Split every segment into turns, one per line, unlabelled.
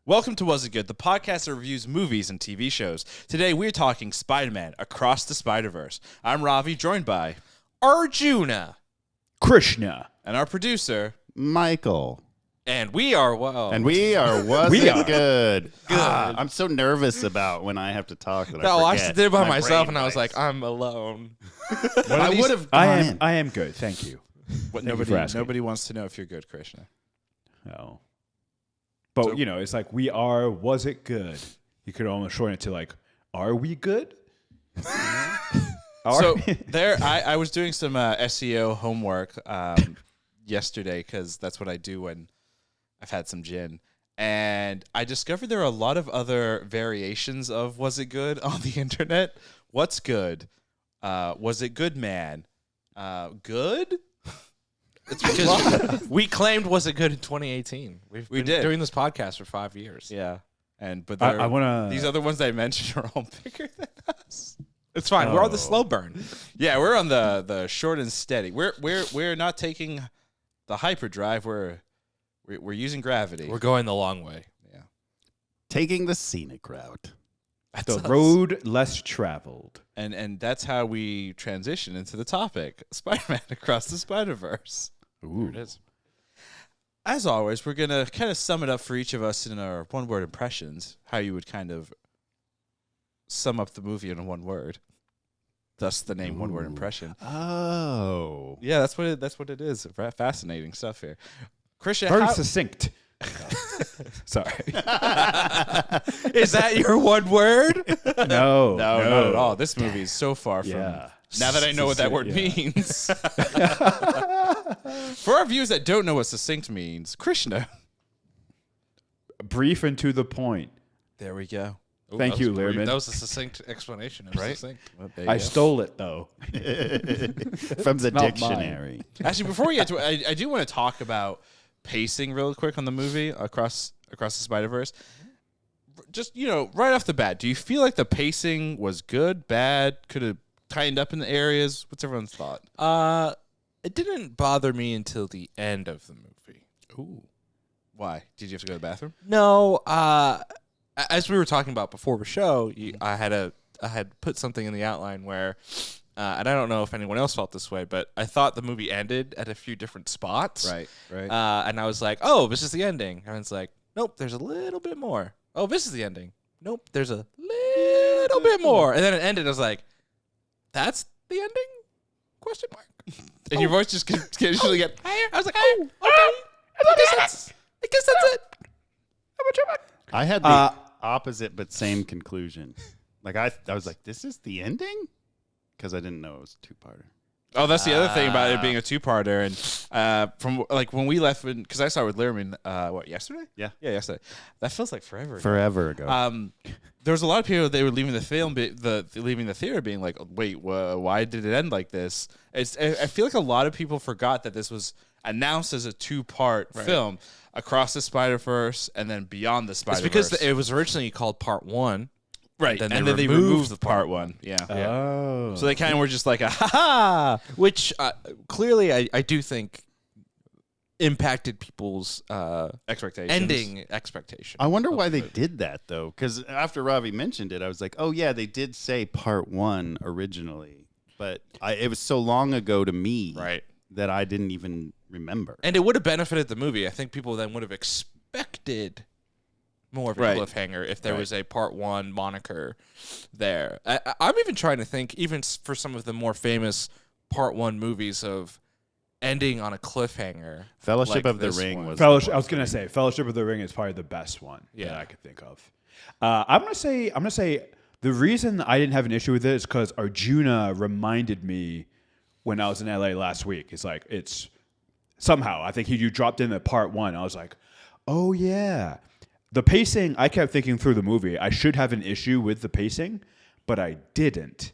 Welcome to Was It Good, the podcast that reviews movies and TV shows. Today we're talking Spider-Man Across the Spider-Verse. I'm Ravi, joined by
Arjuna,
Krishna,
and our producer,
Michael.
and we are
Was It Good?
Good.
I'm so nervous about when I have to talk that
No,
I
I
forget.
just did it by
My
myself,
brain
and I was
bites.
like, I'm alone.
I would have.
I am good. Thank you.
what
Thank you for asking.
nobody wants to know if you're good, Krishna.
No. But, it's like was it good? You could almost shorten it to like, are we good?
So I was doing some SEO homework yesterday because that's what I do when I've had some gin. And I discovered there are a lot of other variations of Was It Good on the internet. What's good? Was it good, man? Good?
It's because we claimed Was It Good in 2018. We
did.
doing this podcast for 5 years.
Yeah. But
I want to.
these other ones that I mentioned are all bigger than us.
It's fine. We're on the
Oh.
slow burn.
Yeah, we're on the short and steady. We're not taking the hyperdrive. We're using gravity.
We're going the long way.
taking the scenic route.
That's
The
us.
road less traveled.
And that's how we transition into the topic: Spider-Man Across the Spider-Verse.
Ooh.
It is.
As always, we're gonna kind of sum it up for each of us in our one-word impressions. How you would kind of sum up the movie in one word. Thus, the name One Word Impression.
Oh.
Yeah, that's what it is. Fascinating stuff here. Christian,
Very
how,
succinct. Sorry.
Is that your one word?
No.
no, not at all. This movie is so far from.
Yeah.
Now that I know what that word
Yeah.
means. For our viewers that don't know what succinct means, Krishna.
Brief and to the point.
There we go.
Ooh,
Thank
that
you,
was brief.
Learman.
That was a succinct explanation. It was
Right?
succinct.
Well, there you
I
go.
stole it, though.
From the
not mine.
dictionary.
Actually, before we get to it, I do want to talk about pacing real quick on the movie Across the Spider-Verse. Just, right off the bat, do you feel like the pacing was good, bad, could have tightened up in the areas? What's everyone's thought?
It didn't bother me until the end of the movie.
Ooh. Why? Did you have to go to the bathroom?
No, as we were talking about before the show, I had put something in the outline where, and I don't know if anyone else felt this way, but I thought the movie ended at a few different spots.
Right.
And I was like, oh, this is the ending. And it's like, nope, there's a little bit more. Oh, this is the ending. Nope, there's a little bit more. And then it ended. I was like, that's the ending? Question mark.
And your voice just usually get higher.
I was like, oh, okay. I guess that's it.
I had the opposite but same conclusion. Like I was like, this is the ending? Because I didn't know it was a two-parter.
Oh, that's the other thing about it being a two-parter. And from like when we left, because I saw it with Learman, yesterday?
Yeah.
Yeah, yesterday. That feels like forever ago.
Forever ago.
There was a lot of people, they were leaving the film, leaving the theater being like, wait, why did it end like this? I feel like a lot of people forgot that this was announced as a two-part film, Across the Spider-Verse and then Beyond the
It's
Spider-Verse.
because it was originally called Part 1.
right,
then
and
they
then they
removed
removed part one. Yeah.
Oh.
So they kind of were just like, ha-ha!
Which clearly I do think impacted people's
Expectations.
ending expectation.
I wonder why they did that, though. Because after Ravi mentioned it, I was like, oh, yeah, they did say part one originally. But it was so long ago to me
Right.
that I didn't even remember.
And it would have benefited the movie. I think people then would have expected more of a
Right.
cliffhanger if there
Right.
was a Part 1 moniker there. I'm even trying to think, even for some of the more famous Part 1 movies, of ending on a cliffhanger.
Fellowship
like
of the
this
Ring
one.
was.
Fellowship. I was gonna say Fellowship of the Ring is probably the best one
Yeah.
that I could think of. I'm gonna say the reason I didn't have an issue with it is because Arjuna reminded me when I was in LA last week. It's somehow I think you dropped in the part one. I was like, oh yeah, the pacing. I kept thinking through the movie I should have an issue with the pacing, but I didn't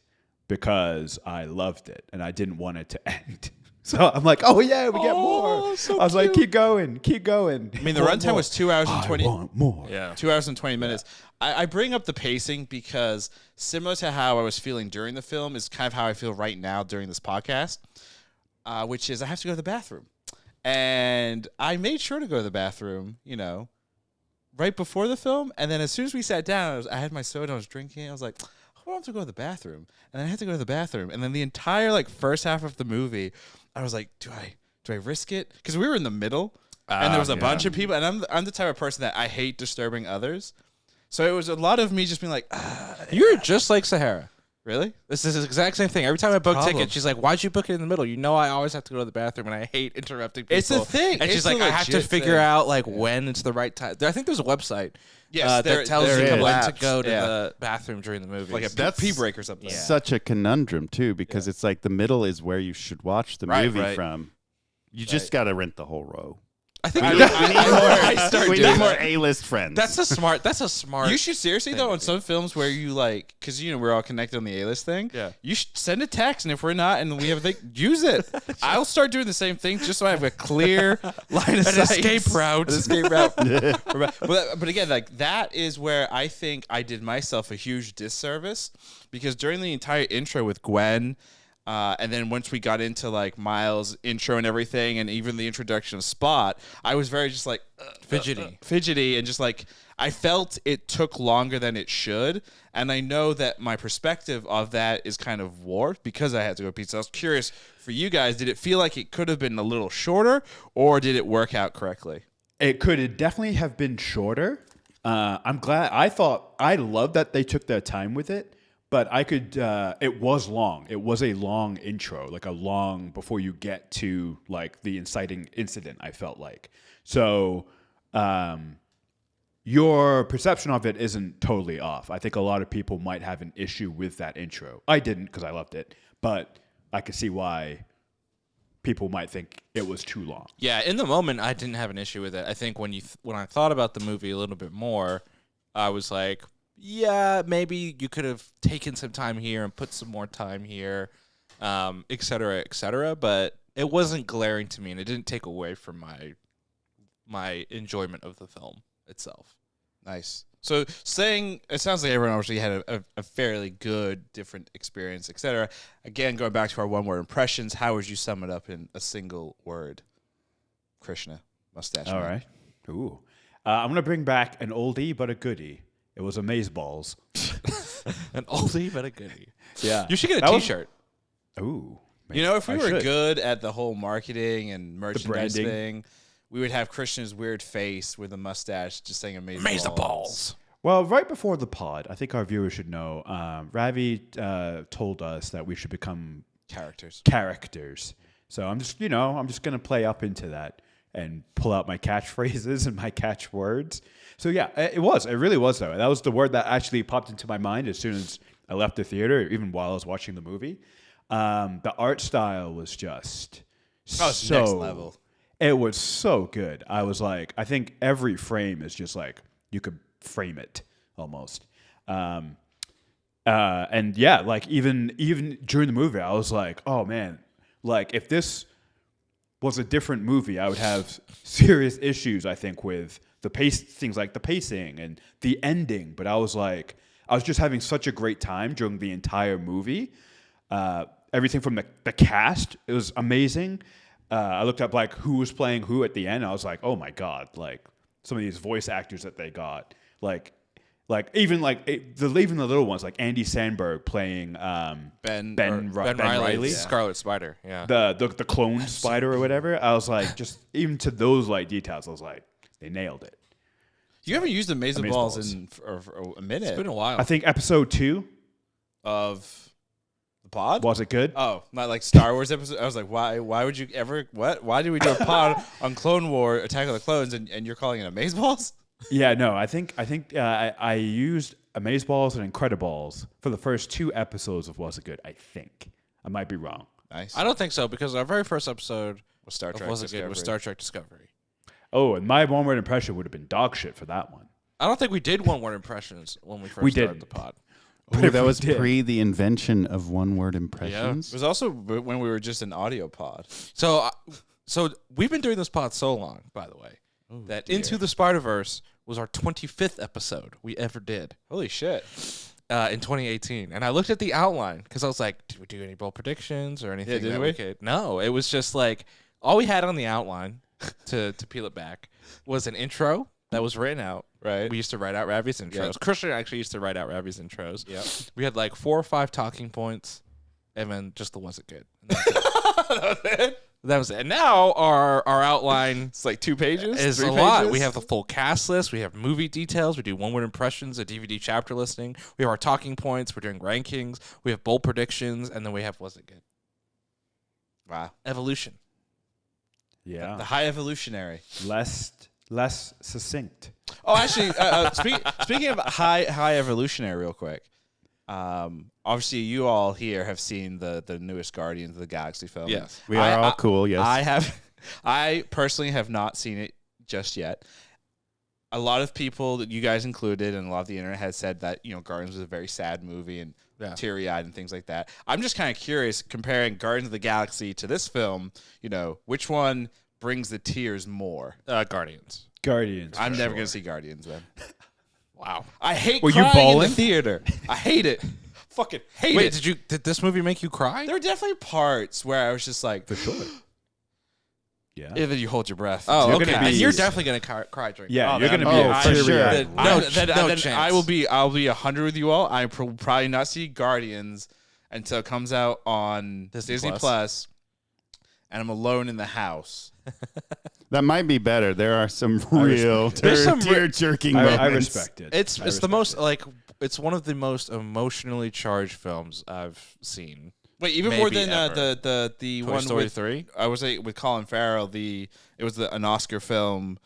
because I loved it and I didn't want it to end. So I'm like, oh yeah, we get more.
so
I was like,
cute.
keep going.
I mean, the runtime was 2 hours and 20.
I want more.
Yeah.
2 hours and 20 minutes. I bring up the pacing because similar to how I was feeling during the film is kind of how I feel right now during this podcast, which is I have to go to the bathroom. And I made sure to go to the bathroom, right before the film, and then as soon as we sat down, I had my soda, I was drinking, I was like, I want to go to the bathroom, and then I had to go to the bathroom, and then the entire like first half of the movie, I was like, do I risk it? Because we were in the middle, and there was a bunch of people, and I'm the type of person that I hate disturbing others, so it was a lot of me just being like,
You're just like Sahara.
really?
This is the exact same thing. Every time I book
problem.
tickets, she's like, "Why'd you book it in the middle? You know I always have to go to the bathroom, and I hate interrupting people."
It's a thing.
And she's
It's
like,
a
"I have to
legit
figure
thing.
out like when it's the right time." I think there's a website
Yes,
that tells you
there
when
is.
to go to
Yeah.
the bathroom during the movie.
Like a
That's-
pee break or something.
Yeah.
Such a conundrum too, because it's like the middle is where you should watch the
Right,
movie
right.
from. You just got to rent the whole row.
I think
We need more A-list friends.
that's a smart.
You should seriously though on some films where you like, because we're all connected on the A-list thing.
Yeah.
You should send a text, and if we're not, and we have a thing, use it. I'll start doing the same thing just so I have a clear line of sight,
escape route.
An escape route. but again, like that is where I think I did myself a huge disservice, because during the entire intro with Gwen. And then once we got into like Miles' intro and everything, and even the introduction of Spot, I was very just like fidgety, and just like I felt it took longer than it should. And I know that my perspective of that is kind of warped because I had to go pizza. I was curious for you guys, did it feel like it could have been a little shorter, or did it work out correctly?
It could definitely have been shorter. I'm glad. I love that they took their time with it, but I could. It was long. It was a long intro, like a long before you get to like the inciting incident. I felt like so. Your perception of it isn't totally off. I think a lot of people might have an issue with that intro. I didn't because I loved it, but I could see why people might think it was too long.
Yeah, in the moment, I didn't have an issue with it. I think when I thought about the movie a little bit more, I was like, yeah, maybe you could have taken some time here and put some more time here, et cetera, et cetera. But it wasn't glaring to me, and it didn't take away from my enjoyment of the film itself.
Nice. So saying, it sounds like everyone obviously had a fairly good, different experience, etc. Again, going back to our one-word impressions, how would you sum it up in a single word? Krishna, mustache.
All
man.
right. Ooh. I'm going to bring back an oldie but a goodie. It was Amazeballs.
An oldie but a goodie.
Yeah.
You should get a
That was-
T-shirt.
Ooh.
You know, if we
I
were
should.
good at the whole marketing and merchandise
branding.
thing, we would have Krishna's weird face with a mustache just saying amazing
Amaze the balls.
Well, right before the pod, I think our viewers should know, Ravi told us that we should become characters. So I'm just going to play up into that and pull out my catchphrases and my catchwords. So yeah, it really was though. That was the word that actually popped into my mind as soon as I left the theater, even while I was watching the movie. The art style was just
it's next level.
It was so good. I was like, I think every frame is just like you could frame it almost. And yeah, like even during the movie, I was like, oh man, like if this was a different movie, I would have serious issues, I think, with the things like the pacing and the ending. But I was just having such a great time during the entire movie. Everything from the cast, it was amazing. I looked up like who was playing who at the end. I was like, oh my God, like some of these voice actors that they got, like even the little ones, like Andy Samberg playing Ben Riley,
Scarlet Spider. Yeah.
the clone spider or whatever. I was like, just even to those like details, I was like, they nailed it.
You haven't used Amazeballs
Amazeballs.
for a minute.
It's been a while.
I think episode 2
of the pod.
was it good?
Oh, not like Star Wars episode. I was like, why would you ever? What? Why did we do a pod on Clone War, Attack of the Clones, and you're calling it Amazeballs?
Yeah, no, I think I used Amazeballs and Incrediballs for the first 2 episodes of Was It Good? I think I might be wrong.
Nice.
I don't think so, because our very first episode
Was Star Trek
was
Discovery.
Star Trek Discovery.
Oh, and my one word impression would have been dog shit for that one.
I don't think we did one-word impressions when we first
We
started
didn't.
the pod.
But
Ooh,
if
that
we
was
did-
pre the invention of one-word
It
impressions.
was also when we were just an audio pod.
So we've been doing this pod so long, by the way, that Into the Spider-Verse was our 25th episode we ever did
Holy shit!
in 2018. And I looked at the outline because I was like, did we do any bold predictions or anything?
did
that
we?
could? No, it was just like all we had on the outline to peel it back was an intro that was written out
Right.
We used to write out Ravi's intros.
Yep.
Christian actually used to write out Ravi's intros.
Yep.
We had like 4 or 5 talking points, and then just the was it good. And that was it. And now our outline
It's like 2 pages.
is
3
a lot.
pages?
We have the full cast list. We have movie details. We do one-word impressions, a DVD chapter listing. We have our talking points. We're doing rankings. We have bold predictions, and then we have was it good?
Wow.
Evolution.
Yeah.
The high evolutionary.
Less succinct.
Oh, actually, speaking of high evolutionary, real quick. Obviously, you all here have seen the newest Guardians of the Galaxy film.
Yes.
We are all cool, yes.
I personally have not seen it just yet. A lot of people, you guys included, and a lot of the internet has said that Guardians was a very sad movie and teary-eyed and things like that. I'm just kind of curious, comparing Guardians of the Galaxy to this film. Which one brings the tears more?
Guardians.
Guardians.
I'm never gonna see Guardians then.
Wow.
I hate
Were you
crying in
bawling?
the theater. I hate it. Fucking hate
Wait,
it.
did this movie make you cry?
There were definitely parts where I was just like,
For sure. Yeah.
even you hold your breath.
Oh,
You're
okay.
gonna be-
And you're definitely gonna cry during.
Yeah,
Oh,
you're
that-
gonna be
oh,
a
for
teary-eyed
sure.
watch.
No
Then
chance.
I'll be 100 with you all. I probably not see Guardians until it comes out on Disney Plus, and I'm alone in the house.
That might be better. There are some
I
real
There's some
tear jerking moments.
I respect it.
It's
I
the
respect
most
it.
like it's one of the most emotionally charged films I've seen.
Wait, even more
Maybe
than
ever.
the
Toy
one
Story
with
3?
I was with Colin Farrell. It was an Oscar film,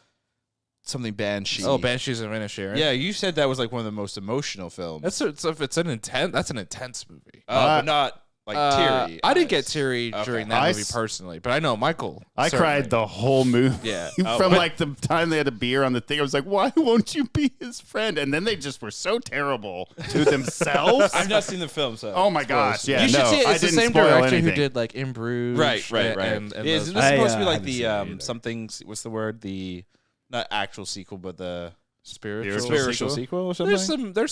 something Banshee.
Oh, Banshees of Inisherin.
Yeah, you said that was like one of the most emotional films.
That's an intense movie.
But not like teary.
I didn't get
eyes.
teary
Okay.
during that
I
movie
s-
personally, but I know Michael.
I
certainly.
cried the whole movie.
Yeah.
From like the time they had a beer on the thing, I was like, why won't you be his friend? And then they just were so terrible to themselves.
I've not seen the film, so
Oh my gosh, yeah.
You should
no,
see it.
I
It's the
didn't
same
spoil
director
anything.
who did like In Bruges.
Right.
And
Yeah,
those
isn't this
I,
supposed to be like
haven't seen it
the
either.
something? What's the word? The not actual sequel, but the
spiritual
spiritual sequel or something.
There's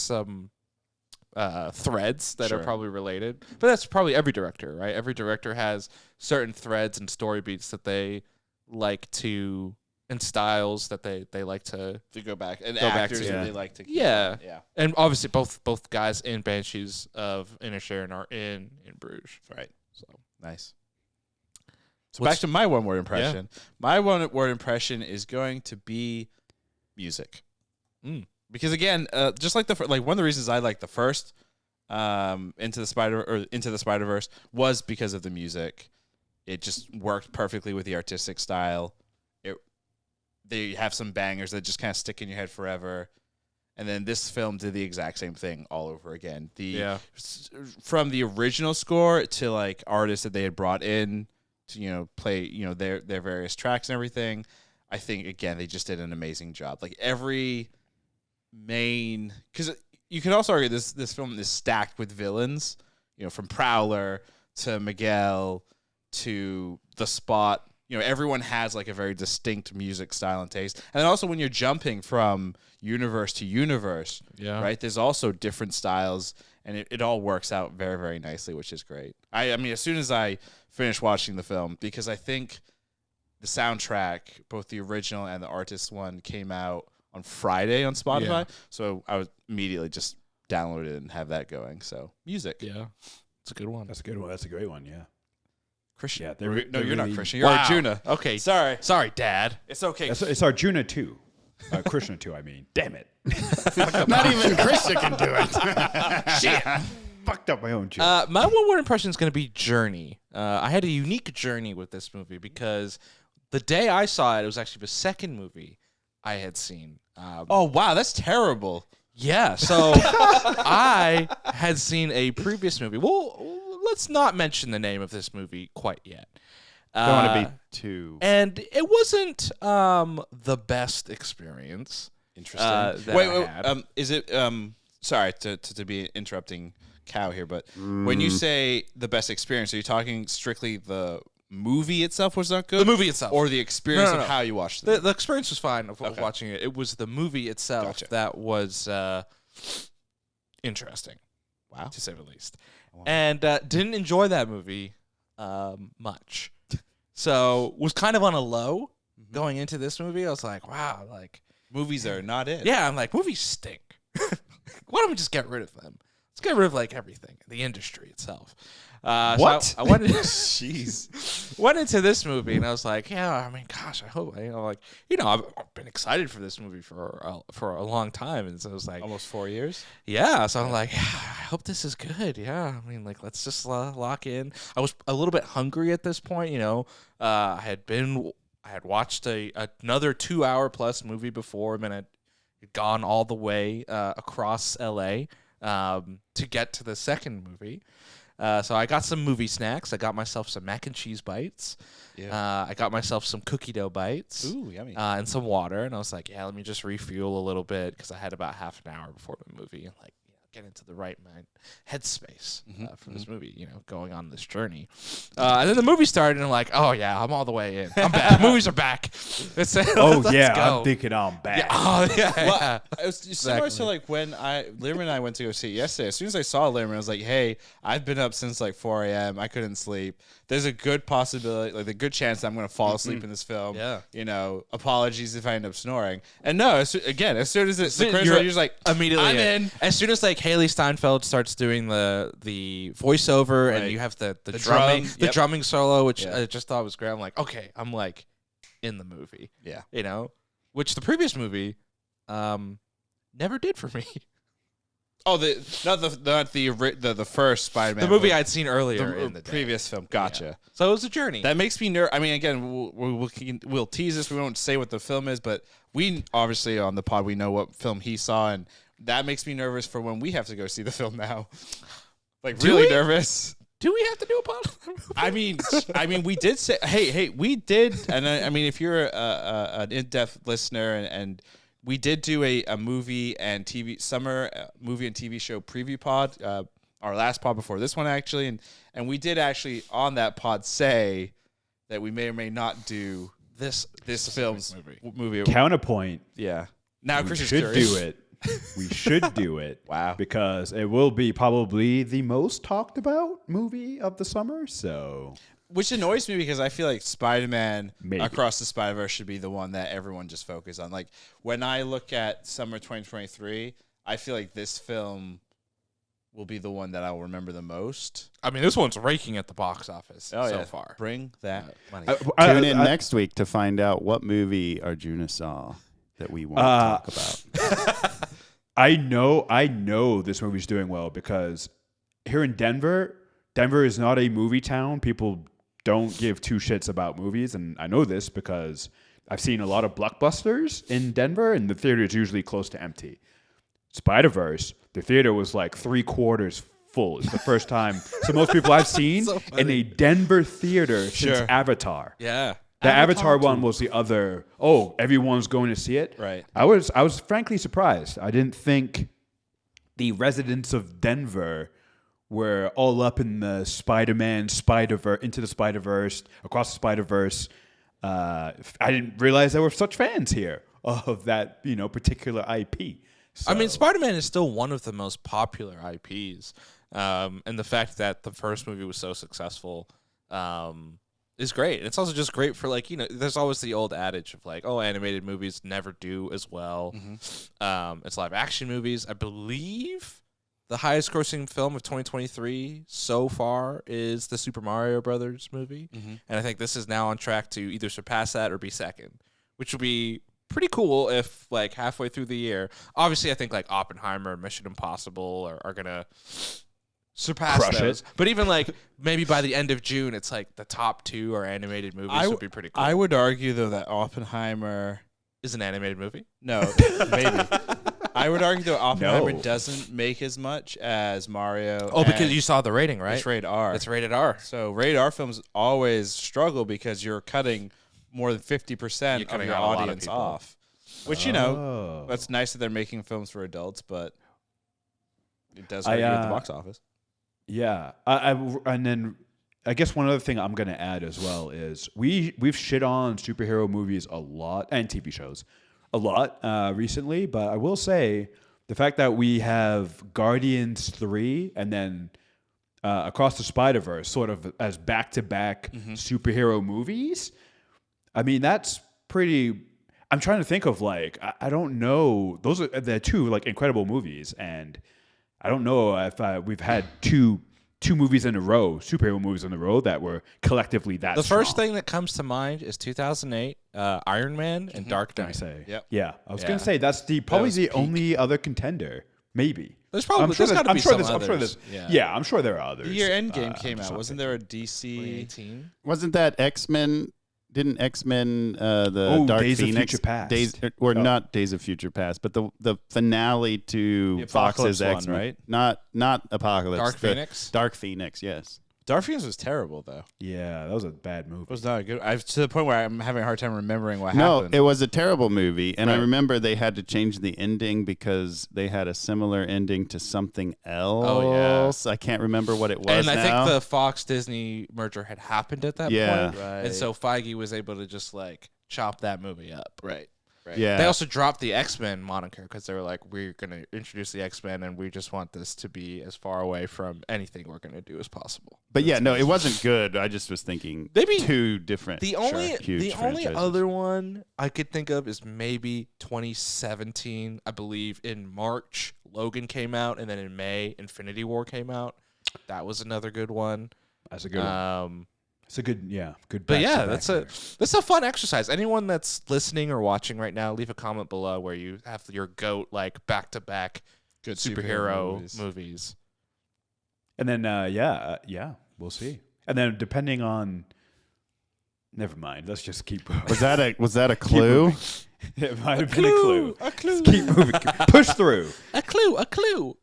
some threads that
Sure.
are probably related, but that's probably every director, right? Every director has certain threads and story beats that they like to, and styles that they like to.
To go back and
Go back
actors
to,
that
yeah.
they like to. Keep
Yeah.
on. Yeah.
And obviously, both guys in Banshees of Inisherin are in Bruges.
Right.
So
Nice. So back to my one word impression. My one word impression is going to be music. Because again, just like one of the reasons I like the first Into the Spider-Verse was because of the music. It just worked perfectly with the artistic style. They have some bangers that just kind of stick in your head forever. And then this film did the exact same thing all over again. From the original score to like artists that they had brought in to play their various tracks and everything. I think again they just did an amazing job. Like every main, because you could also argue this film is stacked with villains. From Prowler to Miguel to The Spot. Everyone has like a very distinct music style and taste. And then also when you're jumping from universe to universe, right? There's also different styles, and it all works out very, very nicely, which is great. I mean, as soon as I finished watching the film, because I think the soundtrack, both the original and the artist one, came out on Friday on Spotify.
Yeah.
So I was immediately just download it and have that going. So music.
Yeah, it's a good one.
That's a good one. That's a great one. Yeah.
Christian.
Yeah,
No,
they're
you're not
really-
Christian. You're
Wow.
Arjuna.
Okay,
Sorry,
Dad.
It's okay.
It's Arjuna 2. Krishna 2, I mean. Damn it.
Not even Krista can do it.
Shit. Fucked up my own joke.
My one word impression is going to be journey. I had a unique journey with this movie because the day I saw it, it was actually the second movie I had seen.
Oh, wow. That's terrible.
Yeah, so I had seen a previous movie. Well, let's not mention the name of this movie quite yet.
Don't want to be too.
And it wasn't the best experience.
Interesting.
that
wait,
I had.
is it? Sorry to be interrupting Cow here, but when you say the best experience, are you talking strictly the movie itself was not good?
The movie itself.
or the experience
No.
of how you watched it?
The experience was fine of watching it. It was the movie itself
Gotcha.
that was interesting.
Wow.
To say the least. And didn't enjoy that movie much. So was kind of on a low going into this movie, I was like, wow, like
Movies are not it.
yeah, I'm like, movies stink. Why don't we just get rid of them? Let's get rid of like everything, the industry itself.
What?
So I went
Jeez.
went into this movie and I was like, yeah, I mean, gosh, I hope I've been excited for this movie for a long time, and so I was like,
Almost 4 years.
yeah. So I'm like, yeah, I hope this is good. Yeah, I mean, like, let's just lock in. I was a little bit hungry at this point, I had watched another 2-hour plus movie before, and then I'd gone all the way across LA to get to the second movie. So I got some movie snacks. I got myself some mac and cheese bites.
Yeah.
I got myself some cookie dough bites.
Ooh, yummy.
And some water. And I was like, yeah, let me just refuel a little bit because I had about half an hour before the movie and like get into the right mind headspace for this movie, going on this journey. And then the movie started and I'm like, oh yeah, I'm all the way in. I'm back. Movies are back. Let's
Oh
let's
yeah,
go.
I'm thinking I'm back.
Yeah, oh yeah.
Well,
yeah.
it was similar to like when Liam and I went to go see it yesterday. As soon as I saw Liam, I was like, "Hey, I've been up since like 4 a.m. I couldn't sleep. There's a good possibility, like a good chance that I'm going to fall asleep in this film.
Yeah.
Apologies if I end up snoring. And no, as soon as the credits
you're-
roll, you're just like,
Immediately
I'm in.
As soon as like Haley Steinfeld starts doing the voiceover and
Right.
you have the
The
drumming
drum,
the
yep.
drumming solo, which
Yeah.
I just thought was great. I'm like, okay, I'm like in the movie.
Yeah.
Which the previous movie never did for me.
Oh, not the first Spider-Man.
The movie
but
I'd seen earlier in the day.
previous film. Gotcha.
Yeah. So it was a journey.
That makes me nervous. I mean, again, we'll tease this. We won't say what the film is, but we obviously on the pod we know what film he saw, and that makes me nervous for when we have to go see the film now. Like
Do
really
we?
nervous.
Do we have to do a pod?
I mean, we did say, hey, we did, and I mean, if you're an in-depth listener, and we did do a movie and TV summer movie and TV show preview pod, our last pod before this one actually, and we did actually on that pod say that we may or may not do
this
film's movie.
Counterpoint.
Yeah. Now
We
Chris is
should
curious.
do it. We should do it.
Wow.
Because it will be probably the most talked about movie of the summer. So
Which annoys me because I feel like Spider-Man
Maybe.
Across the Spider-Verse should be the one that everyone just focus on. Like when I look at summer 2023, I feel like this film will be the one that I will remember the most.
I mean, this one's raking at the box office so
yeah.
far.
Bring that money.
Tune in next week to find out what movie Arjuna saw that we won't talk about.
I know this movie's doing well because here in Denver is not a movie town. People don't give two shits about movies, and I know this because I've seen a lot of blockbusters in Denver, and the theater is usually close to empty. Spider-Verse, the theater was like 3/4 full. It's the first time. So most people I've seen
So funny.
in a Denver theater since
Sure.
Avatar.
Yeah.
The Avatar
Avatar
one was the other. Oh, everyone's going to see it.
Right.
I was frankly surprised. I didn't think the residents of Denver were all up in the Spider-Man, Spider-Verse, Into the Spider-Verse, Across the Spider-Verse. I didn't realize there were such fans here of that particular IP.
I mean,
So-
Spider-Man is still one of the most popular IPs, and the fact that the first movie was so successful is great. And it's also just great for there's always the old adage of like, oh, animated movies never do as well. It's live action movies. I believe the highest grossing film of 2023 so far is the Super Mario Brothers movie, and I think this is now on track to either surpass that or be second, which would be pretty cool if like halfway through the year. Obviously, I think like Oppenheimer and Mission Impossible are gonna surpass
Crush
those.
it.
But even like maybe by the end of June, it's like the top 2 are animated movies. Would be pretty cool.
I would argue though that Oppenheimer.
Is an animated movie.
No, maybe. I would argue that Oppenheimer
No.
doesn't make as much as Mario.
Oh, because
and
you saw the rating, right?
it's rated R.
It's rated R.
So rated R films always struggle because you're cutting more than 50%
You're
of
cutting
your
out a lot of
audience
people.
off. Which
Oh.
that's nice that they're making films for adults, but it does
I,
hurt you at the
uh,
box office.
Yeah, and then I guess one other thing I'm going to add as well is we've shit on superhero movies a lot and TV shows a lot recently, but I will say the fact that we have Guardians 3 and then Across the Spider-Verse sort of as back-to-back superhero movies, I mean that's pretty. I'm trying to think of like I don't know. Those are the two like incredible movies, and I don't know if we've had two movies in a row, superhero movies in a row that were collectively that.
The first
strong.
thing that comes to mind is 2008 Iron Man and Dark
Can I
Knight.
say?
Yep.
Yeah, I was
Yeah.
gonna say that's probably
was
the
peak.
only other contender, maybe.
There's probably
I'm sure
there's got to
I'm
be
sure
some
there's, I'm sure
others.
there's, yeah, I'm sure there are others.
The year Endgame
I'm
came
just
out.
not
Wasn't
thinking.
there a DC?
2018.
Wasn't that X-Men? Didn't X-Men the Dark
Days of
Phoenix
Future Past.
not Days of Future Past, but the finale to
The
Fox's
Apocalypse one,
X-Men,
right?
Not Apocalypse.
Dark
the
Phoenix?
Dark Phoenix, yes.
Dark Phoenix was terrible, though.
Yeah, that was a bad movie.
It was not good. To the point where I'm having a hard time remembering what
No,
happened.
it was a terrible movie, and I
Right.
remember they had to change the ending because they had a similar ending to something else. I can't remember what it was.
And I
now.
think the Fox Disney merger had happened at that
Yeah.
point.
Right.
And so Feige was able to just like chop that movie up.
right.
yeah,
They also dropped the X-Men moniker because they were like, we're going to introduce the X-Men and we just want this to be as far away from anything we're going to do as possible.
but yeah, no, it wasn't good. I just was thinking
Maybe
two different.
The only
huge
only
franchises.
other one I could think of is maybe 2017. I believe in March Logan came out, and then in May Infinity War came out. That was another good one.
That's a good one. It's a good, good.
But yeah,
back-to-back
that's a fun exercise. Anyone that's listening or watching right now, leave a comment below where you have your GOAT like back to back
Good
superhero movies.
And then, we'll see. And then, depending on, never mind. Let's just keep.
Was that a clue?
It might have been a clue.
A clue.
Keep moving. Push through.
A clue.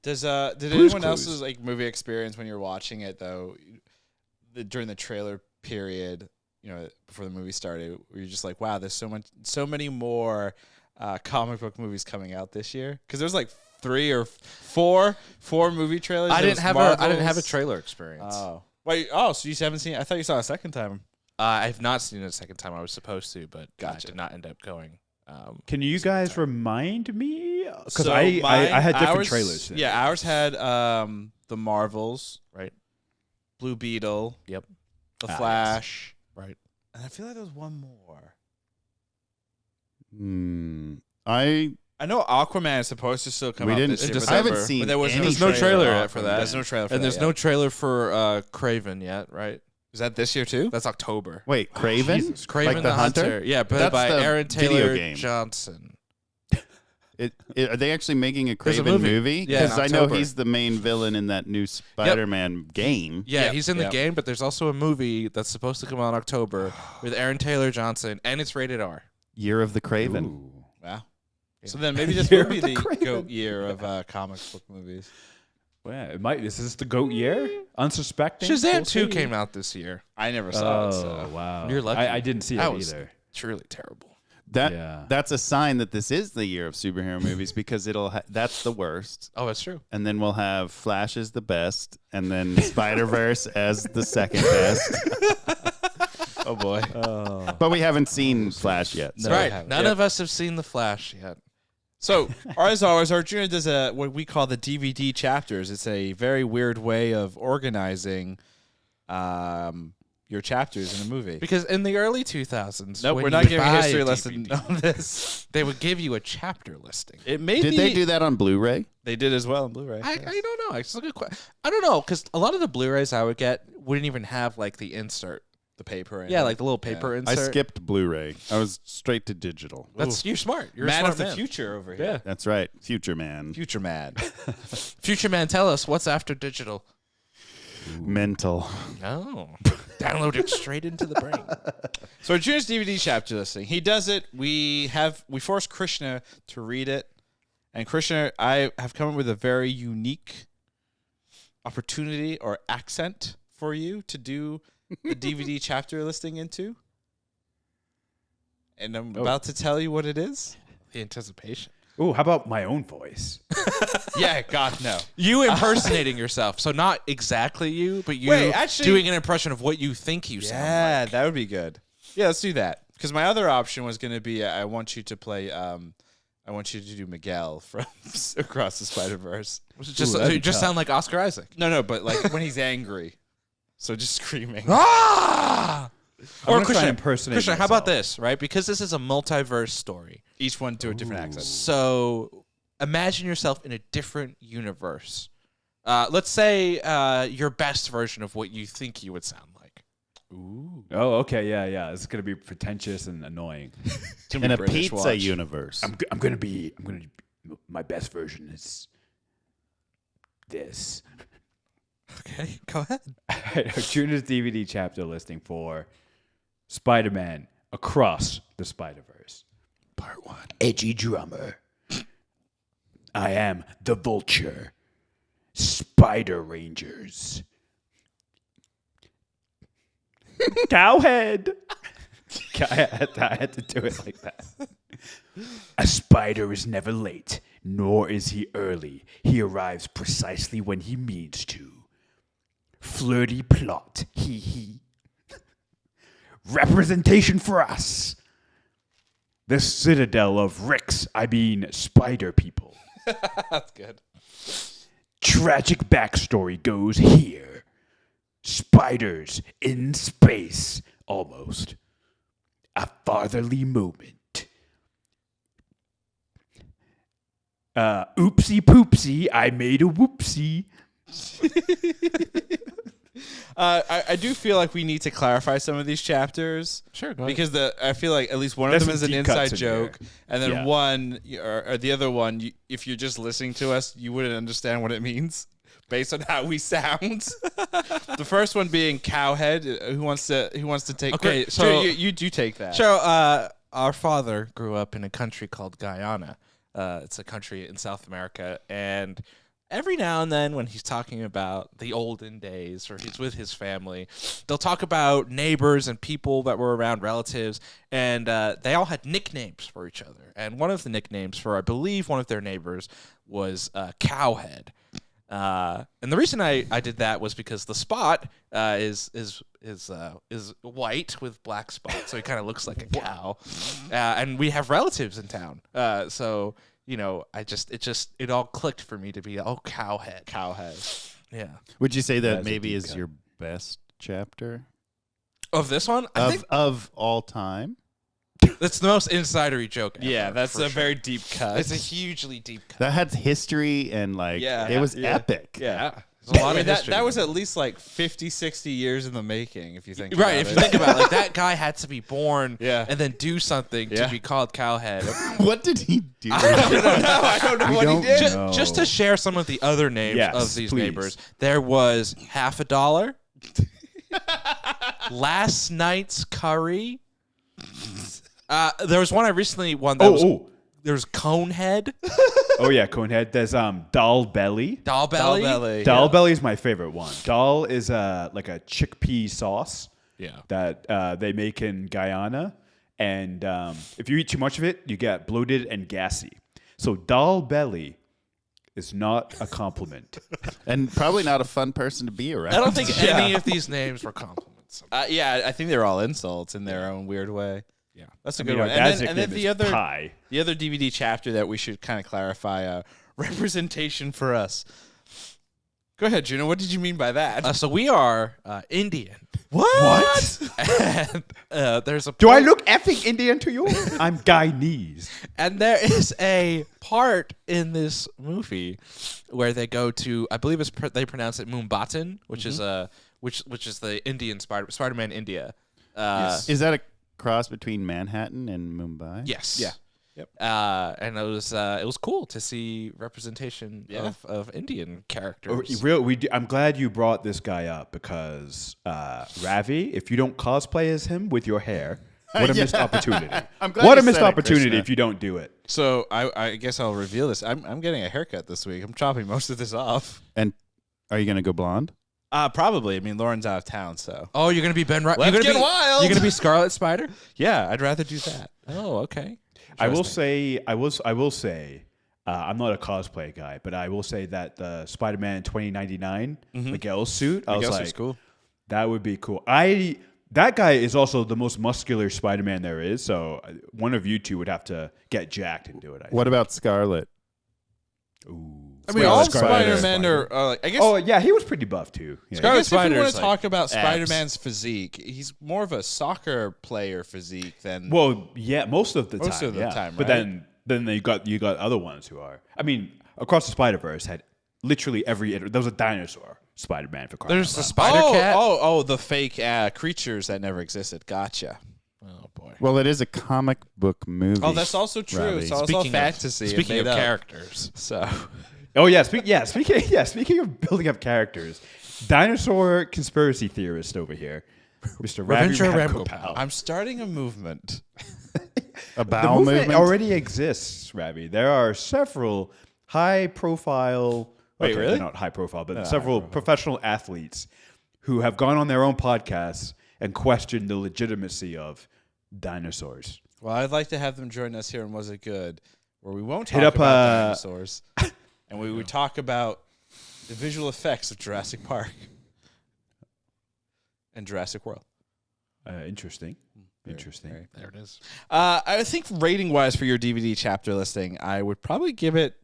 Did
Blue's
anyone
Clues.
else's like movie experience when you're watching it though, during the trailer period, before the movie started, where you're just like, wow, there's so many more comic book movies coming out this year? Because there's like 3 or 4 movie trailers.
I
There
didn't
was
have
Marvels.
a trailer experience.
Oh wait, so you haven't seen it? I thought you saw it a second time.
I've not seen it a second time. I was supposed to, but I
Gotcha.
did not end up going.
Can you guys remind me? Because
So
I had different
ours-
trailers.
Yeah, ours had the Marvels,
Right.
Blue Beetle,
Yep.
The
yes.
Flash,
Right.
and I feel like there was one more.
I
I know Aquaman is supposed to still come
we
out
didn't.
this year,
just-
but
I haven't
there-
seen.
but there was
any
there's no trailer
for
yet for that.
There's no trailer for
And
that
there's
yet.
no trailer for Craven yet, right?
Is that this year too?
That's October.
Wait, Craven?
Jesus
Craven
like the Hunter?
Yeah, played
That's
by
the
Aaron
video
Taylor
game.
Johnson.
Are they actually making a
There's a
Craven
movie.
movie?
Yeah, in
Because I know
October.
he's the main villain in that new Spider-Man game.
Yeah,
Yep,
he's in the
yep.
game, but there's also a movie that's supposed to come out in October with Aaron Taylor Johnson, and it's rated R.
Year of the Craven.
Ooh.
Wow.
Yeah.
So then maybe this
Year
will be
of the
the
Craven.
GOAT year of comic book movies.
Well, it might. Is this the GOAT year? Unsuspecting.
Shazam
We'll
2
see.
came out this year.
I never saw
Oh
it. So.
wow!
You're lucky.
I didn't see
That
it
was
either.
truly terrible.
That's a sign that this is the year of superhero movies because that's the worst,
Oh, that's true.
and then we'll have Flash as the best, and then Spider-Verse as the second best.
Oh boy.
But we haven't seen Flash yet. So.
No.
Right.
haven't.
None
Yep.
of us have seen The Flash yet.
So, as always, Arjuna does what we call the DVD chapters. It's a very weird way of organizing your chapters in a movie.
Because in the early 2000s,
Nope,
when
we're
you
not
would
giving a
buy
history
a
lesson
DVD,
on this.
They would give you a chapter listing.
It may
Did
be,
they do that on Blu-ray?
They did as well on Blu-ray.
I don't know. It's a good question. I don't know, because a lot of the Blu-rays I would get wouldn't even have like the insert.
The paper.
Yeah, like the little paper
I
insert.
skipped Blu-ray. I was straight to digital.
You're smart. You're
man
a
of
smart
the
man.
future over here.
Yeah.
That's right. Future man.
Future man.
Future man, tell us what's after digital.
Mental.
No. Download it straight into the brain.
So Arjuna's DVD chapter listing. He does it. We force Krishna to read it. And Krishna, I have come up with a very unique opportunity or accent for you to do the DVD chapter listing into. And I'm about to tell you what it is.
The anticipation.
Ooh, how about my own voice?
Yeah, God, no.
You impersonating yourself. So not exactly you, but you
Wait, actually-
doing an impression of what you think you sound
Yeah,
like.
that would be good. Yeah, let's do that. Because my other option was going to be I want you to play, I want you to do Miguel from Across the Spider-Verse.
Just,
Ooh, that'd
you
be
just
tough.
sound like Oscar Isaac.
No, but like when he's angry. So just screaming.
Ah!
I'm
Or
gonna try
Krishna,
and impersonate
Krishna, how about
myself.
this, right? Because this is a multiverse story.
Each one do a different accent.
So imagine yourself in a different universe. Let's say your best version of what you think you would sound like.
Ooh.
Oh, okay, yeah. It's gonna be pretentious and annoying.
In a
British
pizza
watch.
universe.
I'm gonna be. My best version is this.
Okay, go ahead.
Juna's DVD chapter listing for Spider-Man Across the Spider-Verse.
Part 1.
Edgy drummer. I am the Vulture. Spider Rangers. CowHead. I had to do it like that. A spider is never late, nor is he early. He arrives precisely when he means to. Flirty plot, hee hee. Representation for us. The citadel of Ricks, spider people.
That's good.
Tragic backstory goes here. Spiders in space, almost. A fatherly moment. Oopsie poopsie, I made a whoopsie.
I do feel like we need to clarify some of these chapters.
Sure, go ahead.
Because I feel like at least one
There's
of them is
some
an
deep cuts
inside
in
joke,
here.
and then
Yeah.
one or the other one, if you're just listening to us, you wouldn't understand what it means based on how we sound. The first one being CowHead. Who wants to take?
Okay,
Drew,
so-
you do take that.
So, our father grew up in a country called Guyana. It's a country in South America, and every now and then when he's talking about the olden days or he's with his family, they'll talk about neighbors and people that were around, relatives, and they all had nicknames for each other. And one of the nicknames for, I believe, one of their neighbors was CowHead. And the reason I did that was because the Spot is white with black spots, so he kind of looks like a cow. And we have relatives in town, so it all clicked for me to be CowHead.
CowHead.
Yeah.
Would you say that
That's a
maybe
deep
is
cut.
your best chapter
Of this one, I think
of all time?
that's the most insidery joke ever.
Yeah, that's
for
a
sure.
very deep cut.
It's a hugely deep cut.
That had history and it was epic.
Yeah. There's a lot
I mean,
of
that
history.
was at least like 50, 60 years in the making, if you think
Right,
about
if
it.
you think about it, like that guy had to be born
Yeah.
and then do something
Yeah.
to be called CowHead.
What did he do?
I don't know
We
what
don't
he did.
know.
Just to share some of the other names
Yes,
of these
please.
neighbors, there was $50, last night's curry. There was one I recently won that was there was Conehead,
Oh yeah, Conehead. There's Doll Belly.
Doll Belly.
Belly.
Doll Belly is my favorite one. Doll is like a chickpea sauce
Yeah.
that they make in Guyana, and if you eat too much of it, you get bloated and gassy. So Doll Belly is not a compliment.
And probably not a fun person to be around.
I don't think any of these names were compliments.
Yeah, I think they're all insults in their own weird way.
Yeah.
That's a
I
good
mean,
one.
our dad's
And then
nickname
the
is
other
Pie.
the other DVD chapter that we should kind of clarify, representation for us. Go ahead, Juno. What did you mean by that?
So we are Indian.
What?
And there's a
Do I
point-
look effing Indian to you? I'm Guyanese.
And there is a part in this movie where they go to, I believe they pronounce it Mumbattan, which is which is the Indian Spider-Man India.
Is that a cross between Manhattan and Mumbai?
Yes.
Yeah.
Yep. And it was cool to see representation
Yeah.
of Indian characters.
I'm glad you brought this guy up because Ravi, if you don't cosplay as him with your hair, what a missed opportunity.
I'm glad
What
you
a missed
said it,
opportunity
Krishna.
if you don't do it.
So I guess I'll reveal this. I'm getting a haircut this week. I'm chopping most of this off.
And are you going to go blonde?
Probably. I mean, Lauren's out of town, so
Oh, you're gonna be Ben Reilly.
Let's get wild.
You're gonna be Scarlet Spider.
yeah, I'd rather do that.
Oh, okay.
I will say, I'm not a cosplay guy, but I will say that the Spider-Man 2099 Miguel suit, I was
Miguel's
like,
suit's cool.
that would be cool. That guy is also the most muscular Spider-Man there is, so one of you two would have to get jacked and do it. I
What about Scarlet?
think. Ooh.
I mean, all
Spider-
Spider-Men are like, I guess.
Oh yeah, he was pretty buff too. Yeah.
I
Scarlet
guess if we want
Spider's
to
like
talk about
abs.
Spider-Man's physique, he's more of a soccer player physique than.
Well, yeah, most of the
Most
time.
of the
yeah.
time,
But
right?
then you got other ones who are. I mean, Across the Spider-Verse had literally there was a dinosaur Spider-Man for crying
There's
out
the
loud.
Spider Cat.
The fake creatures that never existed. Gotcha.
Oh boy.
Well, it is a comic book movie.
Oh, that's also true.
Robbie.
So it's all fantasy.
Speaking of
made up.
characters,
So
Oh yeah, speaking of building up characters, dinosaur conspiracy theorist over here, Mr. Ravi
Revenge or
Ramgopal.
I'm starting a movement.
a
The
bowel
movement
movement.
already exists, Ravi. There are several high-profile.
Wait, really?
they're not high-profile, but several professional athletes who have gone on their own podcasts and questioned the legitimacy of dinosaurs.
Well, I'd like to have them join us here on Was It Good, where we won't
Hit
talk
up,
about dinosaurs, and we would talk about the visual effects of Jurassic Park and Jurassic World.
Interesting. Interesting.
there it is.
I think rating-wise for your DVD chapter listing, I would probably give it.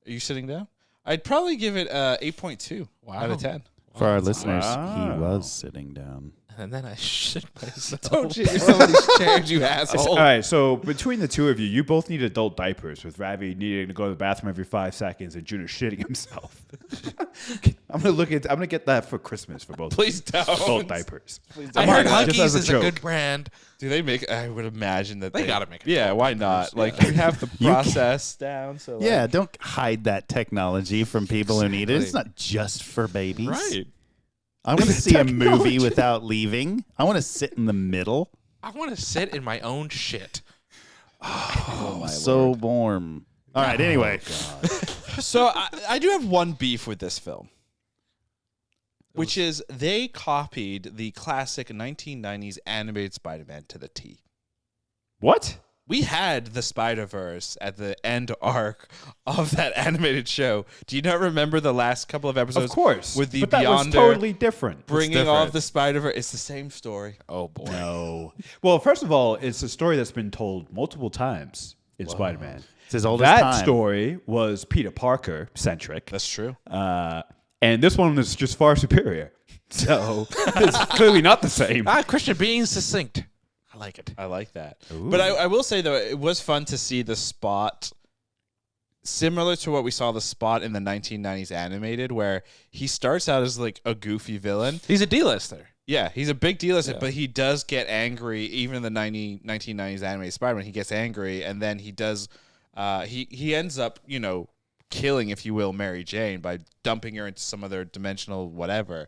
Are you sitting down? I'd probably give it 8.2 out of 10.
For our listeners,
Wow.
he was sitting down.
And then I shit myself.
Don't shit yourself in these chairs, you
All
asshole.
right, so between the two of you both need adult diapers, with Ravi needing to go to the bathroom every 5 seconds and Junior shitting himself. I'm gonna get that for Christmas for both.
Please
of you.
don't.
Adult diapers.
I heard
Just
Huggies
as a
is a
joke.
good brand.
Do they make? I would imagine that
They gotta make it.
Yeah, why not? Like you have the process down. So like,
Yeah, don't hide that technology from people who need it. It's not just for babies.
right.
I want to see a movie without leaving. I want to sit in the middle.
I want to sit in my own shit.
So warm. All right, anyway.
So I do have one beef with this film, which is they copied the classic 1990s animated Spider-Man to the T.
What?
We had the Spider-Verse at the end arc of that animated show. Do you not remember the last couple of episodes?
Of course.
With the
but that was
Beyonder
totally different.
bringing all of the Spider-Verse. It's the same story.
Oh boy.
No. Well, first of all, it's a story that's been told multiple times in Spider-Man.
It's as old as
That
time.
story was Peter Parker centric.
That's true.
And this one is just far superior. So it's clearly not the same.
Christian, being succinct. I like it.
I like that. But I will say, though, it was fun to see the Spot similar to what we saw the Spot in the 1990s animated, where he starts out as like a goofy villain.
He's a D-lister.
Yeah, he's a big deal, but he does get angry. Even in the 1990s animated Spider-Man, he gets angry, and then he does. He ends up, killing, if you will, Mary Jane by dumping her into some other dimensional whatever.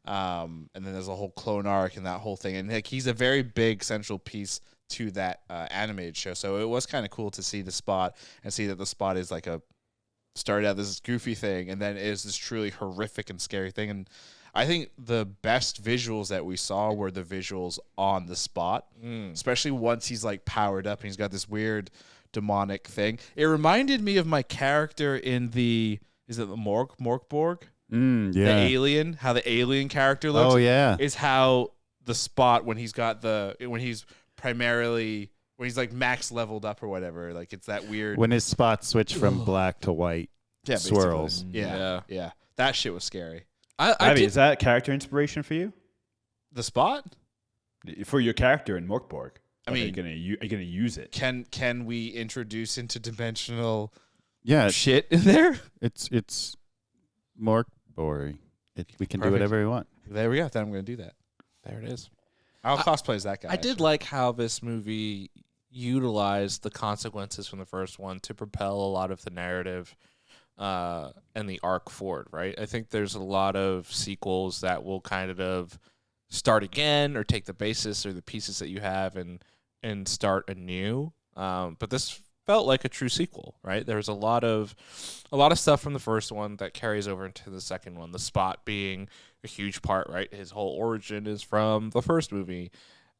And then there's a whole clone arc and that whole thing, and like he's a very big central piece to that animated show. So it was kind of cool to see the Spot and see that the Spot is like started out this goofy thing and then is this truly horrific and scary thing. And I think the best visuals that we saw were the visuals on the Spot, especially once he's like powered up and he's got this weird demonic thing. It reminded me of my character in is it the Morkborg? The alien, how the alien character looks.
Oh, yeah.
Is how the Spot when he's like max leveled up or whatever. Like it's that weird.
When his spots switch from black to white.
basically.
swirls.
Yeah. That shit was scary.
Abby, is that character inspiration for you?
The Spot?
For your character in Morkborg?
I mean,
are you gonna use it?
Can we introduce interdimensional
Yeah,
shit in there?
it's more boring. We can do
Perfect.
whatever we want.
There we go. Then I'm going to do that.
There it is.
I'll cosplay as that guy.
I did like how this movie utilized the consequences from the first one to propel a lot of the narrative and the arc forward, right? I think there's a lot of sequels that will kind of start again or take the basis or the pieces that you have and start anew. But this felt like a true sequel, right? There was a lot of stuff from the first one that carries over into the second one. The Spot being a huge part, right? His whole origin is from the first movie.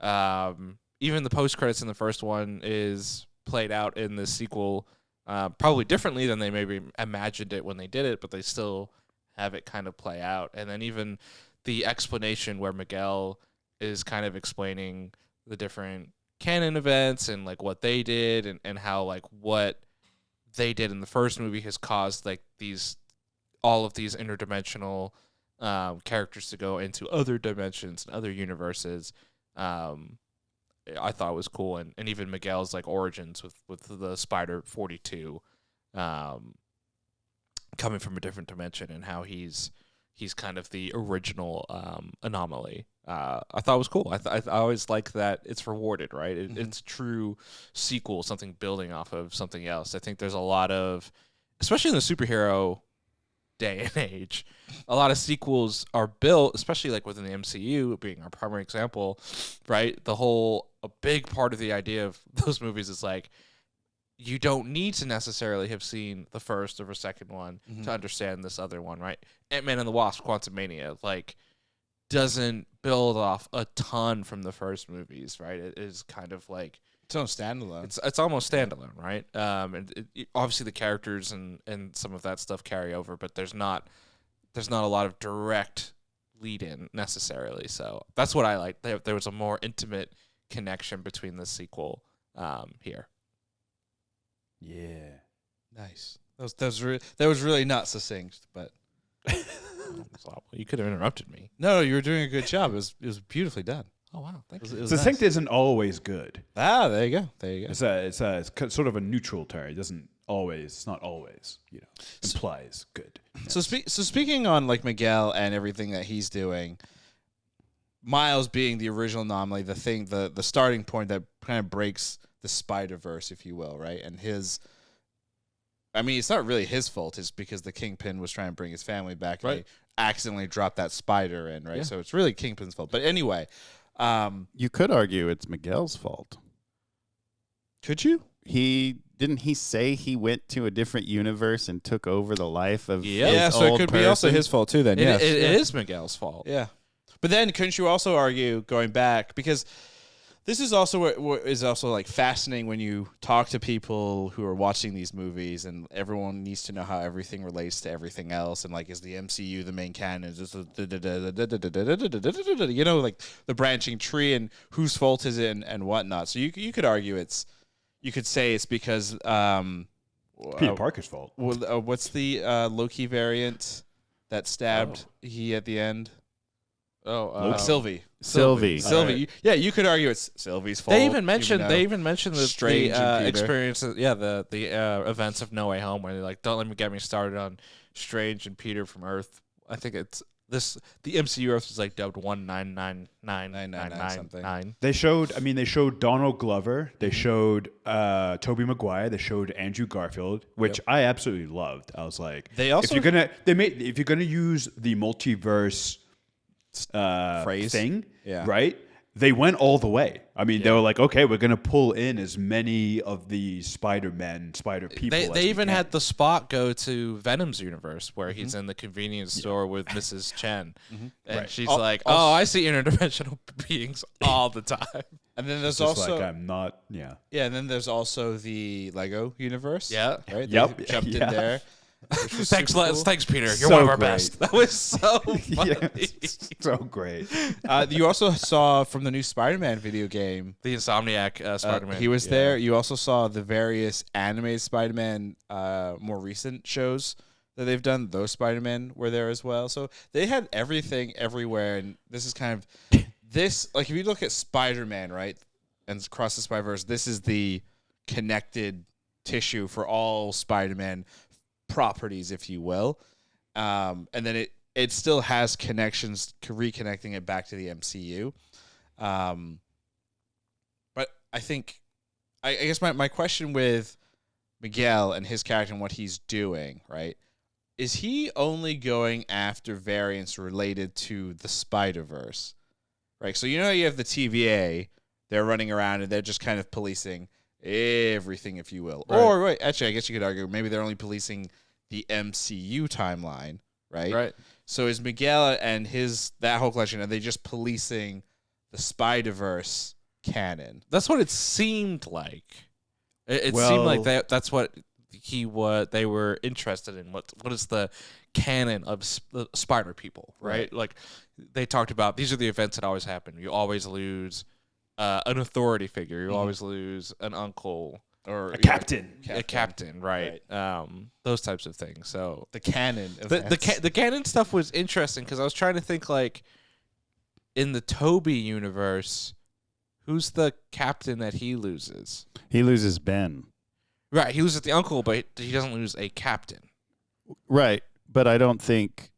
Even the post credits in the first one is played out in the sequel, probably differently than they maybe imagined it when they did it, but they still have it kind of play out. And then even the explanation where Miguel is kind of explaining the different canon events and like what they did and how like what they did in the first movie has caused like all of these interdimensional characters to go into other dimensions and other universes. I thought was cool, and even Miguel's like origins with the Spider 42, coming from a different dimension, and how he's kind of the original anomaly. I thought it was cool. I always like that it's rewarded, right? It's a true sequel, something building off of something else. I think there's a lot of, especially in the superhero day and age, a lot of sequels are built, especially like within the MCU being our primary example, right? A big part of the idea of those movies is like, you don't need to necessarily have seen the first or the second one to understand this other one, right? Ant-Man and the Wasp: Quantumania, like, doesn't build off a ton from the first movies, right? It is kind of like
It's on standalone.
it's almost standalone, right? Obviously the characters and some of that stuff carry over, but there's not a lot of direct lead in necessarily. So that's what I like. There was a more intimate connection between the sequel here.
Yeah.
Nice. That was really not succinct, but
You could have interrupted me.
no, you were doing a good job. It was beautifully done.
Oh wow, thank you.
It was
Succinct isn't always good.
Ah, there you go. There you go.
It's sort of a neutral term. It doesn't always. It's not always. Implies good.
So speaking on like Miguel and everything that he's doing, Miles being the original anomaly, the starting point that kind of breaks the Spider-Verse, if you will, right? And it's not really his fault. It's because the Kingpin was trying to bring his family back, and
Right.
they accidentally dropped that spider in, right?
Yeah.
So it's really Kingpin's fault. But anyway,
You could argue it's Miguel's fault.
could you?
Didn't he say he went to a different universe and took over the life of
Yeah.
his
Yeah, so it
old
could be also
person?
his fault too. Then,
It
yes.
is Miguel's fault.
Yeah. But then couldn't you also argue going back, because this is also what is also like fascinating when you talk to people who are watching these movies, and everyone needs to know how everything relates to everything else, and like, is the MCU the main canon? Is this like the branching tree, and whose fault is it, and whatnot? So you could argue you could say it's because
Peter Parker's fault.
what's the Loki variant that stabbed he at the end? Sylvie.
Sylvie.
Sylvie. Yeah, you could argue it's Sylvie's fault.
They even mentioned the
Strange and Peter.
experiences. Yeah, the events of No Way Home, where they're like, don't let me get me started on Strange and Peter from Earth. I think it's this. The MCU Earth is like dubbed 1999
They showed Donald Glover. They showed Tobey Maguire. They showed Andrew Garfield, which I absolutely loved. I was like,
They also-
if you're gonna use the multiverse
Phrase.
thing,
Yeah.
right? They went all the way. I mean, they were like, okay, we're gonna pull in as many of the spider people. as
They
we
even
can.
had the Spot go to Venom's universe, where he's in the convenience store with Mrs. Chen, and
Right.
she's like, "Oh, I see interdimensional beings all the time."
And then there's
just
also
like I'm not. Yeah.
and then there's also the Lego universe.
Yeah.
Right.
Yep.
They jumped
Yeah.
in there. which was
Thanks,
super cool.
thanks, Peter. You're
So
one of our
great.
best. That was so funny.
Yeah, it's so great.
You also saw from the new Spider-Man video game.
The Insomniac Spider-Man.
He was there. You also saw the various animated Spider-Man, more recent shows that they've done. Those Spider-Man were there as well. So they had everything everywhere. And this is kind of this. Like, if you look at Spider-Man, right, and across the Spider-Verse, this is the connected tissue for all Spider-Man properties, if you will. And then it still has connections, reconnecting it back to the MCU. But I think, I guess my question with Miguel and his character and what he's doing, right, is he only going after variants related to the Spider-Verse, right? So you know you have the TVA, they're running around and they're just kind of policing everything, if you will.
Right.
Or, right, actually, I guess you could argue maybe they're only policing the MCU timeline, right?
right.
So is Miguel and that whole collection, are they just policing the Spider-Verse canon?
That's what it seemed like. It seemed like that's what they were interested in. What is the canon of Spider people, right? Like they talked about, these are the events that always happen. You always lose an authority figure. You always lose an uncle.
or
A captain.
a captain, right? Those types of things. So
The canon.
the canon stuff was interesting because I was trying to think like in the Toby universe, who's the captain that he loses?
He loses Ben.
Right, he loses the uncle, but he doesn't lose a captain.
Right, but I don't think.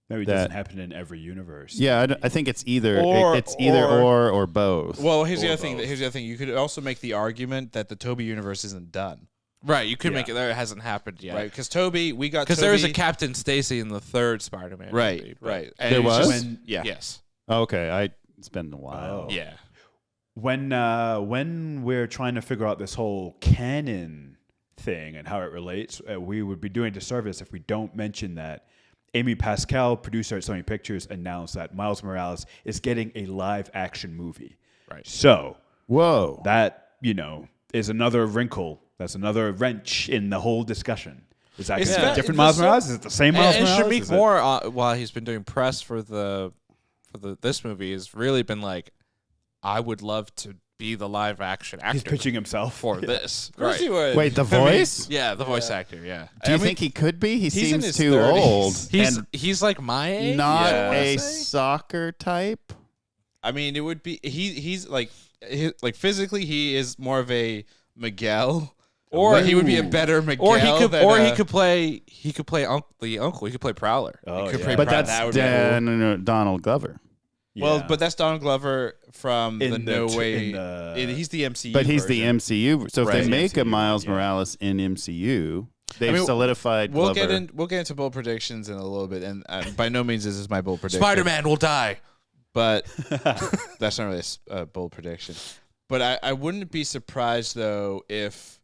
Maybe it doesn't happen in every universe.
Yeah, I think it's either
Or-
or both.
Well, here's the
Or
other thing.
both.
Here's the other thing. You could also make the argument that the Toby universe isn't done,
Right, you could
Yeah.
make it there. It hasn't happened yet.
right? Because Toby, we got
Because there is a
Toby-
Captain Stacy in the third Spider-Man
right,
movie.
right.
There
it's
was?
just- yeah.
Yes.
Okay, it's been a while.
Oh.
Yeah.
When we're trying to figure out this whole canon thing and how it relates, we would be doing a disservice if we don't mention that Amy Pascal, producer at Sony Pictures, announced that Miles Morales is getting a live action movie.
Right.
So
Whoa.
that, is another wrinkle. That's another wrench in the whole discussion. Is that
It's
gonna be
not-
a different
it's
Miles
so-
Morales? Is it the same Miles
And
Morales?
Shamik
Is it-
Moore, while he's been doing press for this movie, has really been like, I would love to be the live action actor
He's pitching himself
for this.
Of course he would.
Wait, the voice?
Yeah, the voice actor. Yeah.
Do you
I mean,
think he could be? He
he's in
seems
his
too
30s.
old.
He's like my age.
and not
Yeah.
a soccer type.
I mean, it would be he's like physically he is more of a Miguel, or he would be a better Miguel.
Or he could,
than
he could play the uncle. He could play Prowler.
Oh,
could
yeah.
play
But
Brad,
that's
that would be cool.
no, Donald Glover.
Well,
Yeah.
but that's Donald Glover from
In
the
the
No
t-
Way.
in the-
He's the MCU.
But he's the
version.
MCU. So if
Right.
they make a
MCU,
Miles
yeah.
Morales in MCU, they've
mean,
solidified
We'll
Glover.
get into bold predictions in a little bit, and by no means is this my bold prediction.
Spider-Man will die.
But that's not really a bold prediction. But I wouldn't be surprised though if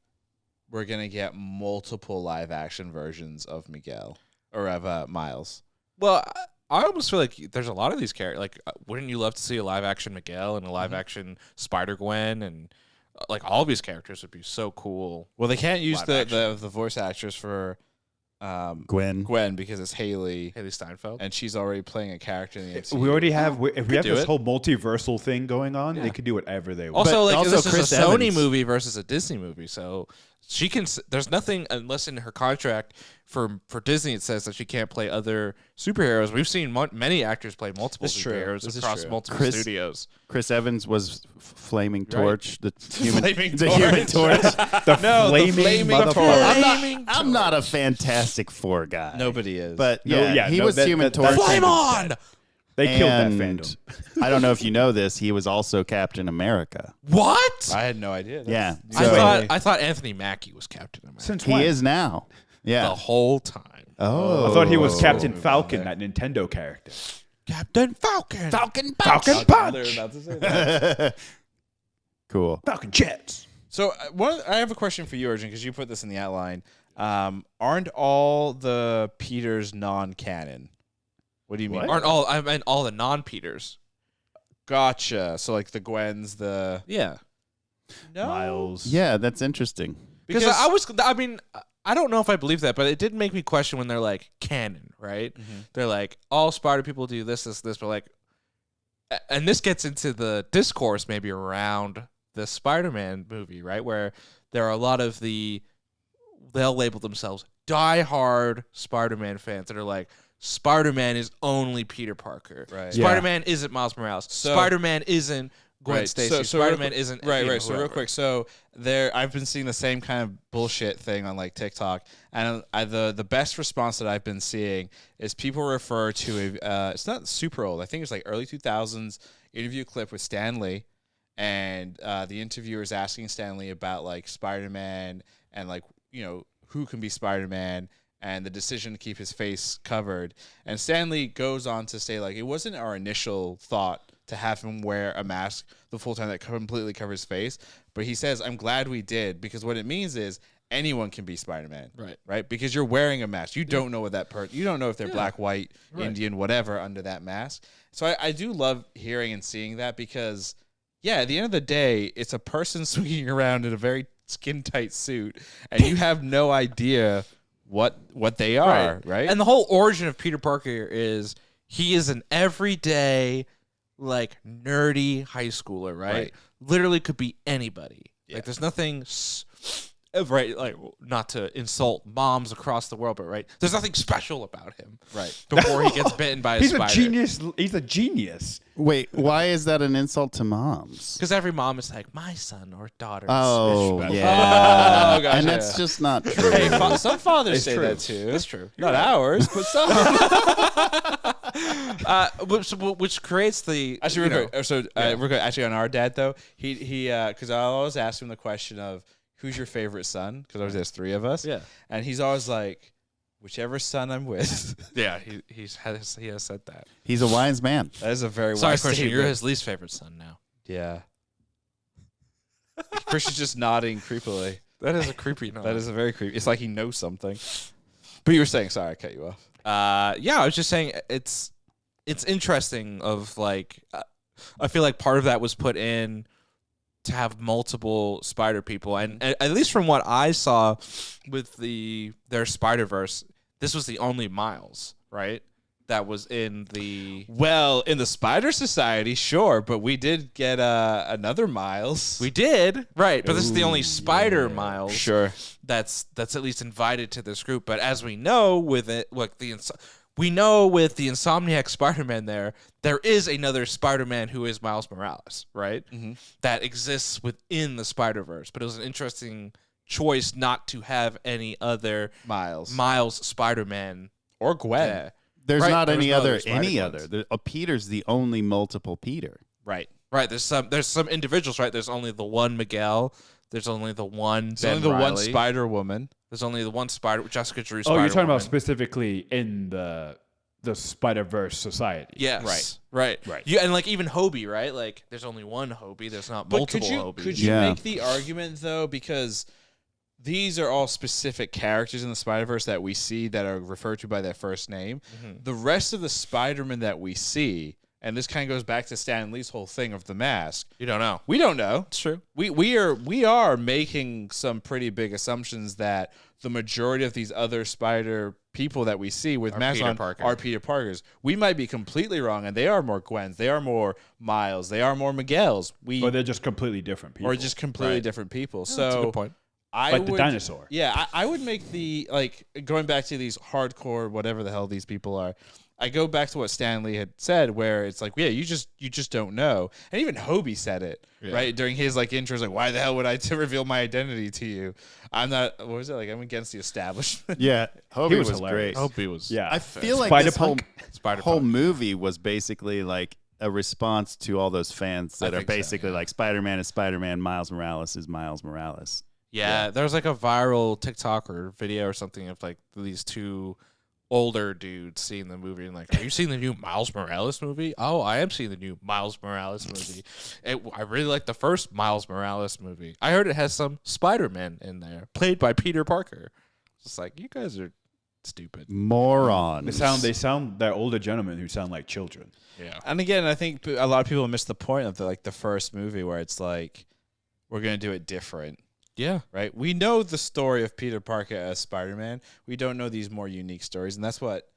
we're gonna get multiple live action versions of Miguel or of Miles.
Well, I almost feel like there's a lot of these characters. Like, wouldn't you love to see a live action Miguel and a live action Spider-Gwen and like all of these characters would be so cool.
Well, they can't use
Live
the voice actress for
Gwen.
because it's Haley,
Haley Steinfeld.
and she's already playing a character in the MCU.
We already have. If we have
do
this
it.
whole multiversal thing going on, they could do whatever they want.
Also,
But
like
also
this
Chris
is a Sony
Evans.
movie versus a Disney movie, so she can. There's nothing unless in her contract for Disney it says that she can't play other superheroes. We've seen many actors play multiple
This is true.
superheroes
This is
across
true.
multiple
Chris-
studios.
Chris Evans was Flaming Torch, the human,
Flaming
the Human
Torch.
Torch.
the
the flaming
motherfucker.
I'm not a Fantastic Four guy.
Nobody is.
But
No,
yeah,
yeah,
he
no,
was
that-
Human
that- that's
Torch.
Flame on!
They killed that
And
fandom.
I don't know if you know this. He was also Captain America.
What?
I had no idea.
Yeah.
That's-
I thought Anthony Mackie was Captain America
Since
He
when?
is now. Yeah.
the whole time.
Oh.
I thought he was Captain Falcon, that Nintendo character.
Captain Falcon.
Falcon
Falcon
They're
Punch.
about to say that.
Cool.
Falcon Jets.
So I have a question for you, Arjun, because you put this in the outline. Aren't all the Peters non-canon? What do you mean?
Aren't all? I meant all the non-Peters.
Gotcha. So like the Gwens, the
Yeah.
no
Miles.
Yeah, that's interesting.
Because I mean, I don't know if I believe that, but it did make me question when they're like canon, right? They're like all Spider people do this, but like, and this gets into the discourse maybe around the Spider-Man movie, right? Where there are a lot of they'll label themselves diehard Spider-Man fans that are like, Spider-Man is only Peter Parker.
Right.
Spider-Man isn't Miles Morales.
So-
Spider-Man isn't Gwen
Right.
Stacy.
So real
Spider-Man
quick-
isn't
right.
you know,
Right. So real
whoever.
quick. So I've been seeing the same kind of bullshit thing on like TikTok, and the best response that I've been seeing is people refer to it's not super old. I think it's like early 2000s interview clip with Stan Lee, and the interviewer is asking Stan Lee about like Spider-Man and like who can be Spider-Man. And the decision to keep his face covered. And Stan Lee goes on to say, like, it wasn't our initial thought to have him wear a mask the full time that completely covers his face. But he says, I'm glad we did, because what it means is anyone can be Spider-Man. Right? Because you're wearing a mask. You don't know what that person, you don't know if they're black, white, Indian, whatever, under that mask. So I do love hearing and seeing that because, yeah, at the end of the day, it's a person swinging around in a very skin-tight suit, and you have no idea what they are, right?
And the whole origin of Peter Parker is he is an everyday, like nerdy high schooler, right?
Right.
Literally could be anybody. Like, there's nothing, right? Like, not to insult moms across the world, but right, there's nothing special about him.
Right.
Before he gets bitten by a
He's
spider.
a genius. He's a genius.
Wait, why is that an insult to moms?
Because every mom is like, my son or daughter. is
Oh,
special."
yeah.
Oh, gotcha.
And that's just not true.
Hey, some fathers say
true.
that too.
That's true.
Not ours, but some.
Which creates the
Actually, real quick. So, real quick. Actually, on our dad though, he because I always ask him the question of who's your favorite son, because always there's 3 of us.
Yeah.
And he's always like, whichever son I'm with.
Yeah, he has said that.
He's a wise man.
That is a very
Sorry,
wise
Christian,
statement.
you're his least favorite son now.
Yeah. Christian's just nodding creepily.
That is a creepy nod.
That is a very creepy. It's like he knows something. But you were saying, sorry, I cut you off.
Yeah, I was just saying it's interesting of like I feel like part of that was put in to have multiple spider people, and at least from what I saw with their Spider-Verse, this was the only Miles, right? That was in the
Well, in the Spider Society, sure, but we did get another Miles.
we did, right, but this is the only Spider Miles
Sure.
that's at least invited to this group. But as we know with it, like we know with the Insomniac Spider-Man there is another Spider-Man who is Miles Morales, right?
Mm-hmm.
That exists within the Spider-Verse. But it was an interesting choice not to have any other
Miles.
Miles Spider-Man.
Or Gwen.
Yeah.
There's
Right,
not
there was
any
no
other
other Spider
any
Gwens.
other. Peter's the only multiple Peter.
Right.
Right, there's some individuals, right? There's only the one Miguel. There's only the one
There's
Ben
only the one
Reilly.
Spider Woman.
There's only the one Spider Jessica Drew
Oh,
Spider
you're talking about
Woman.
specifically in the Spider-Verse society.
Yes. Right.
Right.
You and like even Hobie, right? Like there's only one Hobie. There's not
But
multiple
could you
Hobies.
could you
Yeah.
make the argument though, because these are all specific characters in the Spider-Verse that we see that are referred to by their first name.
Mm-hmm.
The rest of the Spider-Man that we see, and this kind of goes back to Stan Lee's whole thing of the mask.
You don't know.
We don't know.
It's true.
We are making some pretty big assumptions that the majority of these other Spider people that we see with masks
Peter
on
Parker.
are Peter Parkers. We might be completely wrong, and they are more Gwens, they are more Miles, they are more Miguels.
Or they're just completely different people.
Or just completely different people.
That's a
So
good point.
I
like
would,
the dinosaur.
Yeah, I would make the like going back to these hardcore whatever the hell these people are. I go back to what Stan Lee had said, where it's like, yeah, you just don't know. And even Hobie said it right during his like intros, like, why the hell would I reveal my identity to you? I'm not. What was it like? I'm against the establishment.
Yeah, Hobie
was
was
hilarious.
great.
Hobie was
Yeah.
I feel like
Spider
this whole,
Punk?
Spider
whole
Punk.
movie was basically like a response to all those fans that are
think so,
basically
yeah.
like Spider-Man is Spider-Man, Miles Morales is Miles Morales.
Yeah, there was like a viral TikTok or video or something of like these two older dudes seeing the movie and like, are you seeing the new Miles Morales movie? Oh, I am seeing the new Miles Morales movie. I really like the first Miles Morales movie. I heard it has some Spider-Man in there, played by Peter Parker. It's like, you guys are stupid.
Morons.
They sound they're older gentlemen who sound like children.
Yeah.
And again, I think a lot of people miss the point of the first movie where it's like, we're gonna do it different.
Yeah.
Right? We know the story of Peter Parker as Spider-Man. We don't know these more unique stories. And that's what,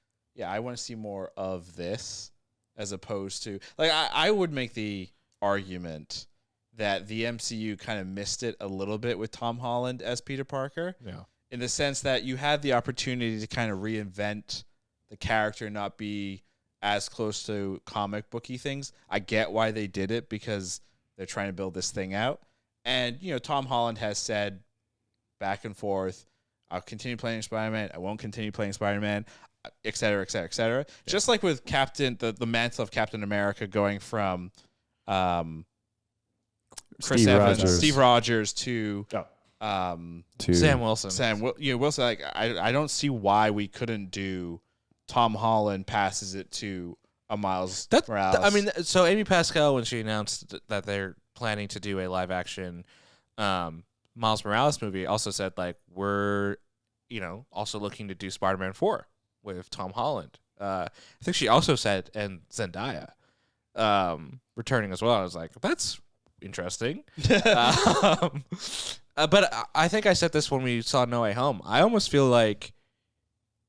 I want to see more of this as opposed to, like, I would make the argument that the MCU kind of missed it a little bit with Tom Holland as Peter Parker,
Yeah.
in the sense that you had the opportunity to kind of reinvent the character and not be as close to comic booky things. I get why they did it because they're trying to build this thing out. And, Tom Holland has said back and forth, I'll continue playing Spider-Man, I won't continue playing Spider-Man, et cetera, et cetera, et cetera. Yeah. Just like with the mantle of Captain America going from Chris Evans, Steve Rogers to
Sam Wilson.
Wilson. Like, I don't see why we couldn't do Tom Holland passes it to a Miles Morales.
I mean, so Amy Pascal, when she announced that they're planning to do a live action Miles Morales movie, also said like, we're also looking to do Spider-Man 4 with Tom Holland. I think she also said, and Zendaya returning as well. I was like, that's interesting. But I think I said this when we saw No Way Home. I almost feel like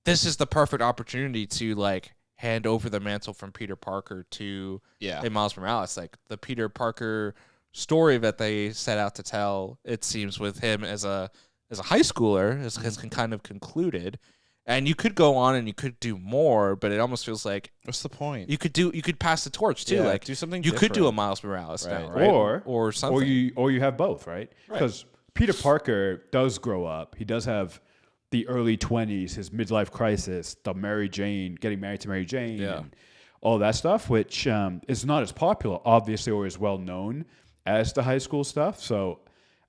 this is the perfect opportunity to like hand over the mantle from Peter Parker to a Miles Morales. Like the Peter Parker story that they set out to tell, it seems, with him as a high schooler has kind of concluded. And you could go on and you could do more, but it almost feels like
What's the point?
you could pass the torch too.
Yeah,
like
do something
you could do a
different.
Miles Morales now,
Right.
right? Or something.
or you have both, right? Because Peter Parker does grow up. He does have the early 20s, his midlife crisis, the Mary Jane, getting married to Mary Jane, and all that stuff, which is not as popular, obviously, or as well known as the high school stuff. So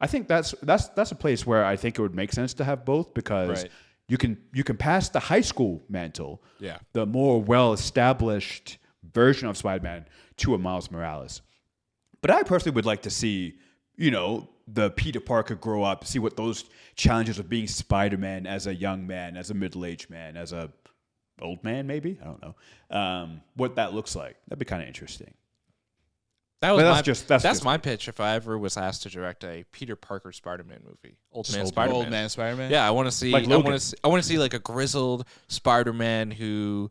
I think that's a place where I think it would make sense to have both, because
Right.
you can pass the high school mantle,
Yeah.
the more well-established version of Spider-Man, to a Miles Morales. But I personally would like to see, the Peter Parker grow up, see what those challenges of being Spider-Man as a young man, as a middle-aged man, as a old man, maybe, I don't know, what that looks like. That'd be kind of interesting.
That's my pitch if I ever was asked to direct a Peter Parker Spider-Man movie. Old man Spider-Man.
Old man Spider-Man.
Yeah, I want to see.
Like
I
Logan.
want to see like a grizzled Spider-Man who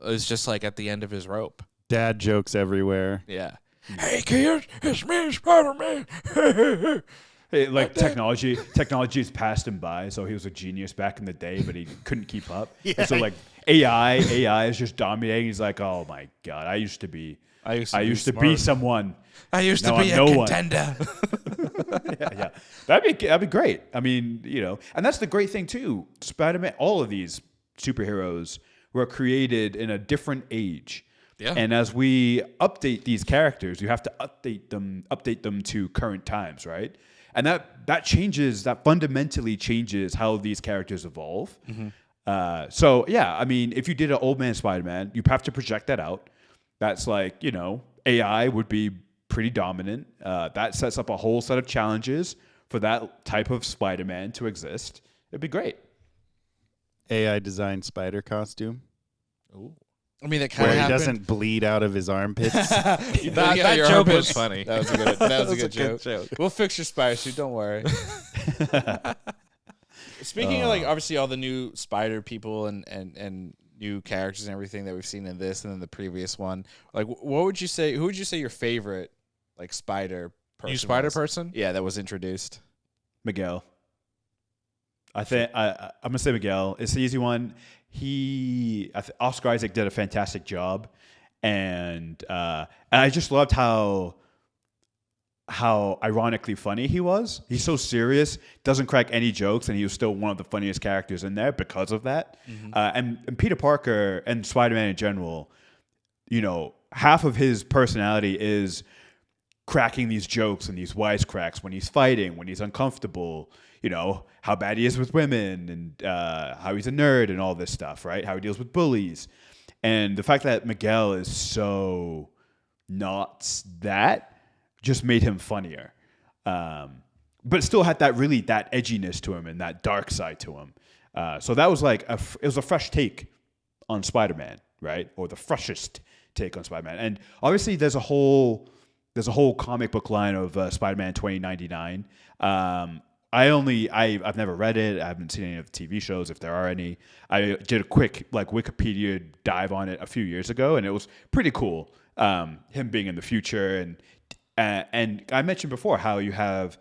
is just like at the end of his rope.
Dad jokes everywhere.
Yeah. Hey kids, it's me, Spider-Man.
Hey, like technology's passed him by, so he was a genius back in the day, but he couldn't keep up. And so like AI is just dominating. He's like, oh my god, I used to be someone.
I used to
Now
be
I'm
a
no one.
contender.
Yeah, that'd be great. I mean, and that's the great thing too. Spider-Man, all of these superheroes were created in a different age.
Yeah.
And as we update these characters, you have to update them to current times, right? And that fundamentally changes how these characters evolve. So yeah, I mean, if you did an old man Spider-Man, you have to project that out. That's like, AI would be pretty dominant. That sets up a whole set of challenges for that type of Spider-Man to exist. It'd be great.
AI designed spider costume
I mean, that kind
where
of
he
happened.
doesn't bleed out of his armpits.
That
your
joke
armpits.
was funny.
That was a good. That was a good
good
joke. We'll fix your spider suit. Don't worry. Speaking of obviously all the new Spider people and new characters and everything that we've seen in this and then the previous one, like what would you say? Who would you say your favorite Spider person?
New Spider
was?
person?
Yeah, that was introduced.
Miguel. I think I'm gonna say Miguel. It's the easy one. Oscar Isaac did a fantastic job, and I just loved how ironically funny he was. He's so serious, doesn't crack any jokes, and he was still one of the funniest characters in there because of that. And Peter Parker and Spider-Man in general, half of his personality is cracking these jokes and these wisecracks when he's fighting, when he's uncomfortable, how bad he is with women and how he's a nerd and all this stuff, right? How he deals with bullies. And the fact that Miguel is so not that just made him funnier. But still had that edginess to him and that dark side to him. So that was like, it was a fresh take on Spider-Man, right? Or the freshest take on Spider-Man. And obviously there's a whole comic book line of Spider-Man 2099. I've never read it. I haven't seen any of the TV shows, if there are any. I did a quick Wikipedia dive on it a few years ago, and it was pretty cool. Him being in the future, and I mentioned before how you have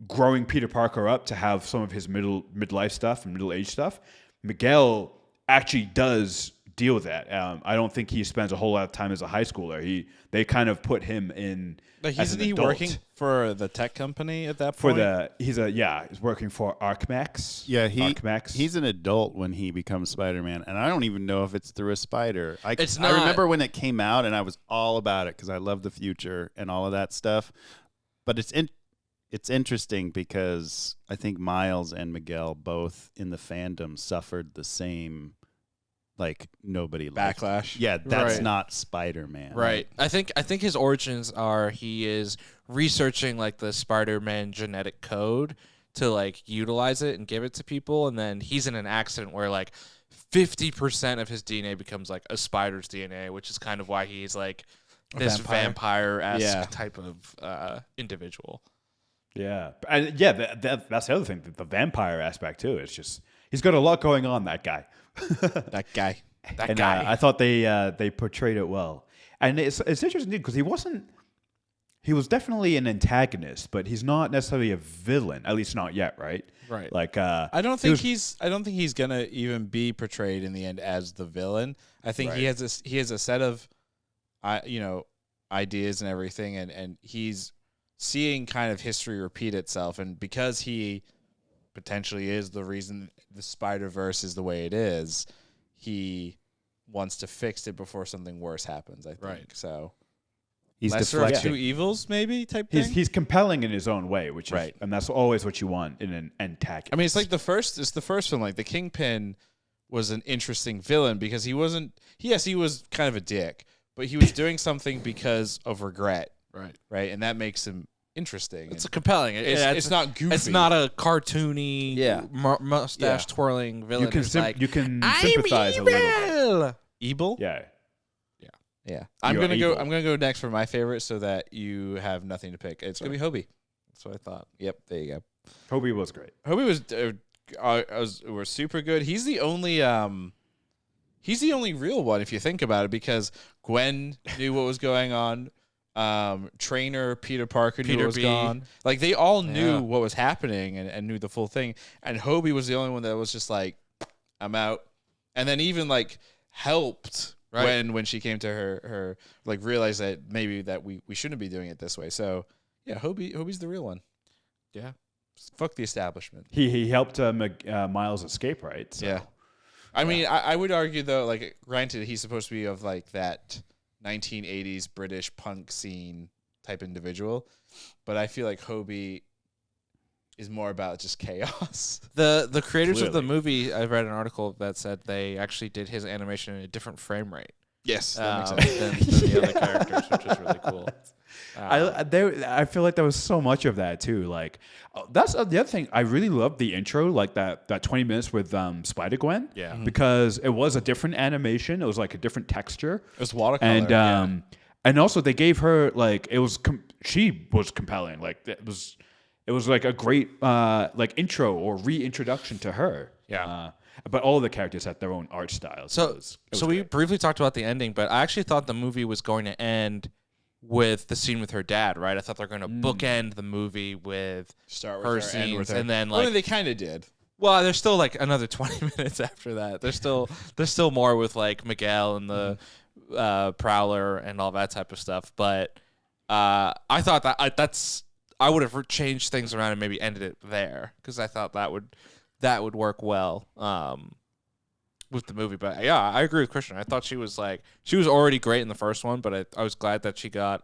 growing Peter Parker up to have some of his midlife stuff and middle age stuff. Miguel actually does deal with that. I don't think he spends a whole lot of time as a high schooler. They kind of put him in.
Like,
as
isn't
an
he
adult.
working for the tech company at that point?
He's working for ArcMax.
Yeah,
ArcMax.
he's an adult when he becomes Spider-Man, and I don't even know if it's through a spider. I
not.
remember when it came out, and I was all about it because I love the future and all of that stuff. But it's interesting because I think Miles and Miguel both in the fandom suffered the same. Like nobody liked.
Backlash.
Yeah, that's
Right.
not Spider-Man.
Right. I think his origins are he is researching like the Spider-Man genetic code to like utilize it and give it to people, and then he's in an accident where like 50% of his DNA becomes like a spider's DNA, which is kind of why he's like this vampire-esque type of individual.
Yeah, and that's the other thing, the vampire aspect too. It's just he's got a lot going on. That guy.
That guy.
And I thought they portrayed it well, and it's interesting because he he was definitely an antagonist, but he's not necessarily a villain. At least not yet, right?
Right.
Like
I don't think he's gonna even be portrayed in the end as the villain. I think he has a set of, ideas and everything, and he's seeing kind of history repeat itself, and because he potentially is the reason the Spider-Verse is the way it is, he wants to fix it before something worse happens, I think.
Right.
So
He's
lesser of
deflecting.
two evils, maybe, type thing.
he's compelling in his own way, which is,
Right.
and that's always what you want in an antagonist.
I mean, it's the first film. Like, the Kingpin was an interesting villain because he was kind of a dick, but he was doing something because of regret, right? And that makes him interesting.
It's
And
compelling.
it's not goofy.
It's not a cartoony,
Yeah.
mustache twirling villain.
you can
who's like,
you can
I'm
sympathize a little bit.
evil.
evil.
Yeah.
Yeah. I'm
You're
gonna
evil.
I'm gonna go next for my favorite, so that you have nothing to pick. It's gonna be Hobie.
That's what I thought.
Yep. There you go.
Hobie was great.
Hobie was super good. He's the only real one if you think about it, because Gwen knew what was going on. Trainer Peter Parker knew
Peter
what was
B.
going on. Like, they all knew
Yeah.
what was happening and knew the full thing. And Hobie was the only one that was just like, I'm out. And then even like helped when she came to her like realized that maybe that we shouldn't be doing it this way. So yeah, Hobie's the real one.
Yeah.
Fuck the establishment.
He helped Miles escape, right? So.
Yeah. I mean, I would argue, though, like, granted, he's supposed to be of, like, that 1980s British punk scene type individual, but I feel like Hobie is more about just chaos.
The creators of the
Clearly.
movie, I read an article that said they actually did his animation in a different frame rate
Yes,
than,
that makes sense.
than the other characters, which is really cool.
I feel like there was so much of that too. Like that's the other thing. I really loved the intro, like that 20 minutes with Spider Gwen.
Yeah.
because it was a different animation. It was like a different texture,
It was watercolor.
and and also they gave her like she was compelling. Like it was like a great like intro or reintroduction to her.
Yeah.
But all of the characters had their own art styles.
So we briefly talked about the ending, but I actually thought the movie was going to end with the scene with her dad, right? I thought they were going to bookend the movie with
Start with
her
her, end
scenes,
with her.
and then
Well,
like
they kind of did.
well, there's still like another 20 minutes after that. There's still more with like Miguel and the Prowler and all that type of stuff. But I thought I would have changed things around and maybe ended it there because I thought that would work well with the movie. But yeah, I agree with Christian. I thought she was already great in the first one, but I was glad that she got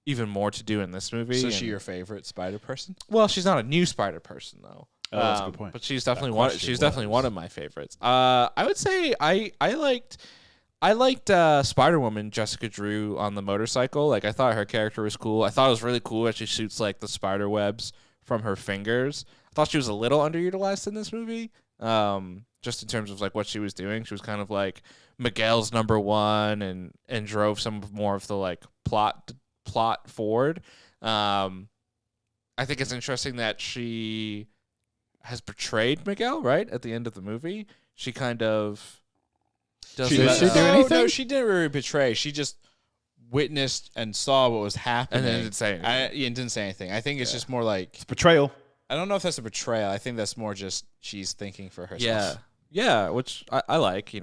even more to do in this movie.
So is she your favorite Spider person?
Well, she's not a new Spider person though.
Oh, that's a good point.
But she's definitely
question
one of my favorites. I would say I liked Spider-Woman, Jessica Drew on the motorcycle. Like I thought her character was cool. I thought it was really cool that she shoots like the spider webs from her fingers. I thought she was a little underutilized in this movie. Just in terms of like what she was doing. She was kind of like Miguel's number one and drove some more of the like plot forward. I think it's interesting that she has betrayed Miguel, right? At the end of the movie. She kind of does
Did she do
anything? No, she didn't really betray. She just witnessed and saw what was happening.
and then didn't say anything.
And didn't say anything. I think it's just more like,
It's betrayal.
I don't know if that's a betrayal. I think that's more just she's thinking for herself.
Yeah, which I like,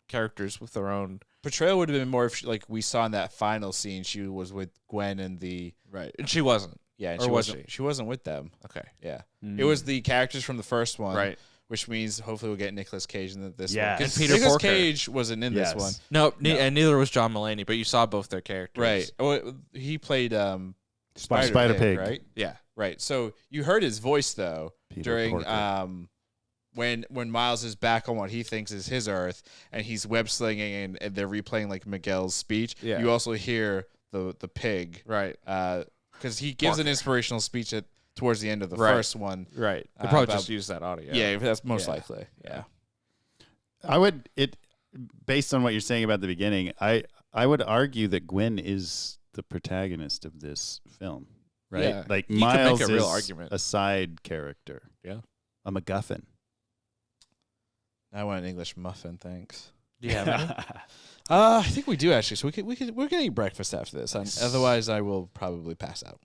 characters with their own.
Betrayal would have been more if like we saw in that final scene, she was with Gwen and the
Right. And she wasn't.
yeah, and
Or
she
was
wasn't. She wasn't with them.
Okay.
Yeah, it was the characters from the first one,
Right.
Which means hopefully we'll get Nicolas Cage in this
Yes.
one. 'Cause
And Peter
Nicolas
Porker.
Cage wasn't in
Yes.
this one,
No, and neither was John Mulaney, but you saw both their characters.
right? Oh, he played
Spider Pig.
right?
Yeah.
Right. So you heard his voice though
Peter
during
Porker.
when Miles is back on what he thinks is his Earth and he's web slinging and they're replaying like Miguel's speech.
Yeah.
You also hear the pig,
Right.
because he gives an inspirational speech towards the end of the
Right.
first one.
Right. They probably
about-
just used that audio.
Yeah, that's most
Yeah.
likely. Yeah.
Based on what you're saying about the beginning, I would argue that Gwen is the protagonist of this film, right?
Yeah.
Like
You could make
Miles
a real
is
argument.
a side character.
Yeah.
A MacGuffin.
I want an English muffin, thanks.
Do you have any?
I think we do actually. So we're gonna eat breakfast after this. Otherwise, I will probably pass out.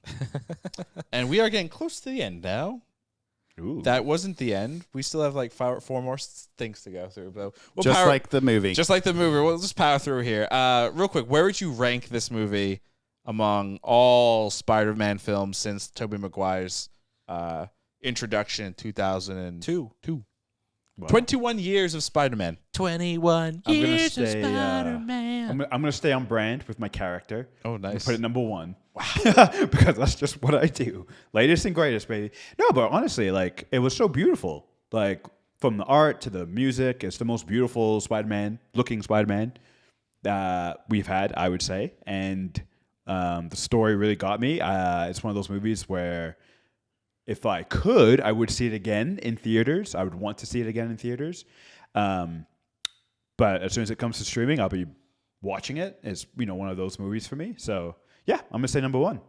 And we are getting close to the end now.
Ooh.
That wasn't the end. We still have like four more things to go through. But we'll
Just
power,
like the movie.
just like the movie. We'll just power through here. Real quick, where would you rank this movie among all Spider-Man films since Tobey Maguire's introduction in 2002?
Wow.
21 years of Spider-Man.
21
I'm gonna
years of
stay,
Spider-Man.
I'm gonna stay on brand with my character.
Oh,
I'm gonna
nice.
put it number 1. Wow. Because that's just what I do. Latest and greatest, baby. No, but honestly, like, it was so beautiful. Like, from the art to the music, it's the most beautiful looking Spider-Man we've had, I would say. And the story really got me. It's one of those movies where if I could, I would see it again in theaters. I would want to see it again in theaters. But as soon as it comes to streaming, I'll be watching it. It's, one of those movies for me. So, yeah, I'm going to say number 1.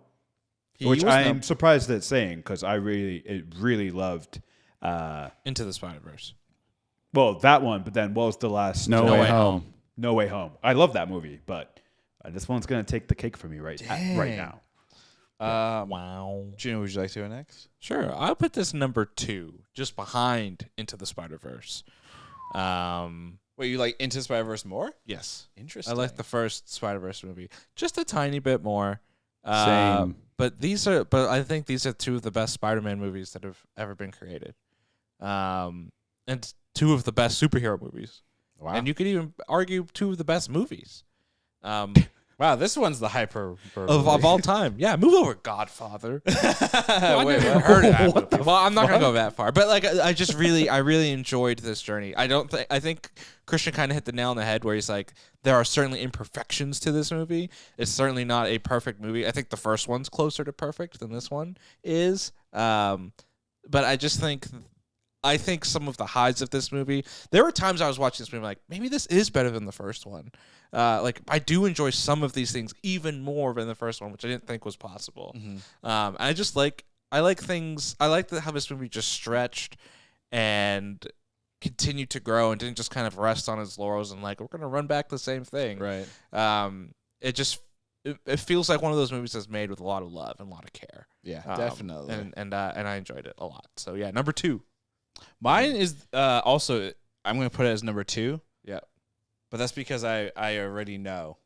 Which I'm surprised at saying because I really loved
Into the Spider-Verse.
well, that one, but then what was the last?
No Way Home.
No Way Home. I love that movie, but this one's going to take the cake for me right now.
Wow.
Gino, would you like to go next?
Sure. I'll put this number 2, just behind Into the Spider-Verse.
Wait, you like Into Spider-Verse more?
Yes.
Interesting.
I like the first Spider-Verse movie just a tiny bit more.
Same.
But I think these are 2 of the best Spider-Man movies that have ever been created. And 2 of the best superhero movies.
Wow.
And you could even argue 2 of the best movies.
Wow, this one's the hyper
Of all time. Yeah, move over, Godfather.
Wait,
I never
what?
heard of that movie. Well, I'm not gonna go that far, but like, I really enjoyed this journey. I think Christian kind of hit the nail on the head where he's like, there are certainly imperfections to this movie. It's certainly not a perfect movie. I think the first one's closer to perfect than this one is. But I think some of the highs of this movie, there were times I was watching this movie like, maybe this is better than the first one. Like, I do enjoy some of these things even more than the first one, which I didn't think was possible.
Mm-hmm.
I like things. I like how this movie just stretched and continued to grow and didn't just kind of rest on its laurels and like, we're going to run back the same thing.
Right.
It feels like one of those movies that's made with a lot of love and a lot of care.
Yeah, definitely.
And I enjoyed it a lot. So yeah, number 2.
Mine is also, I'm going to put it as number 2.
Yeah.
But that's because I already know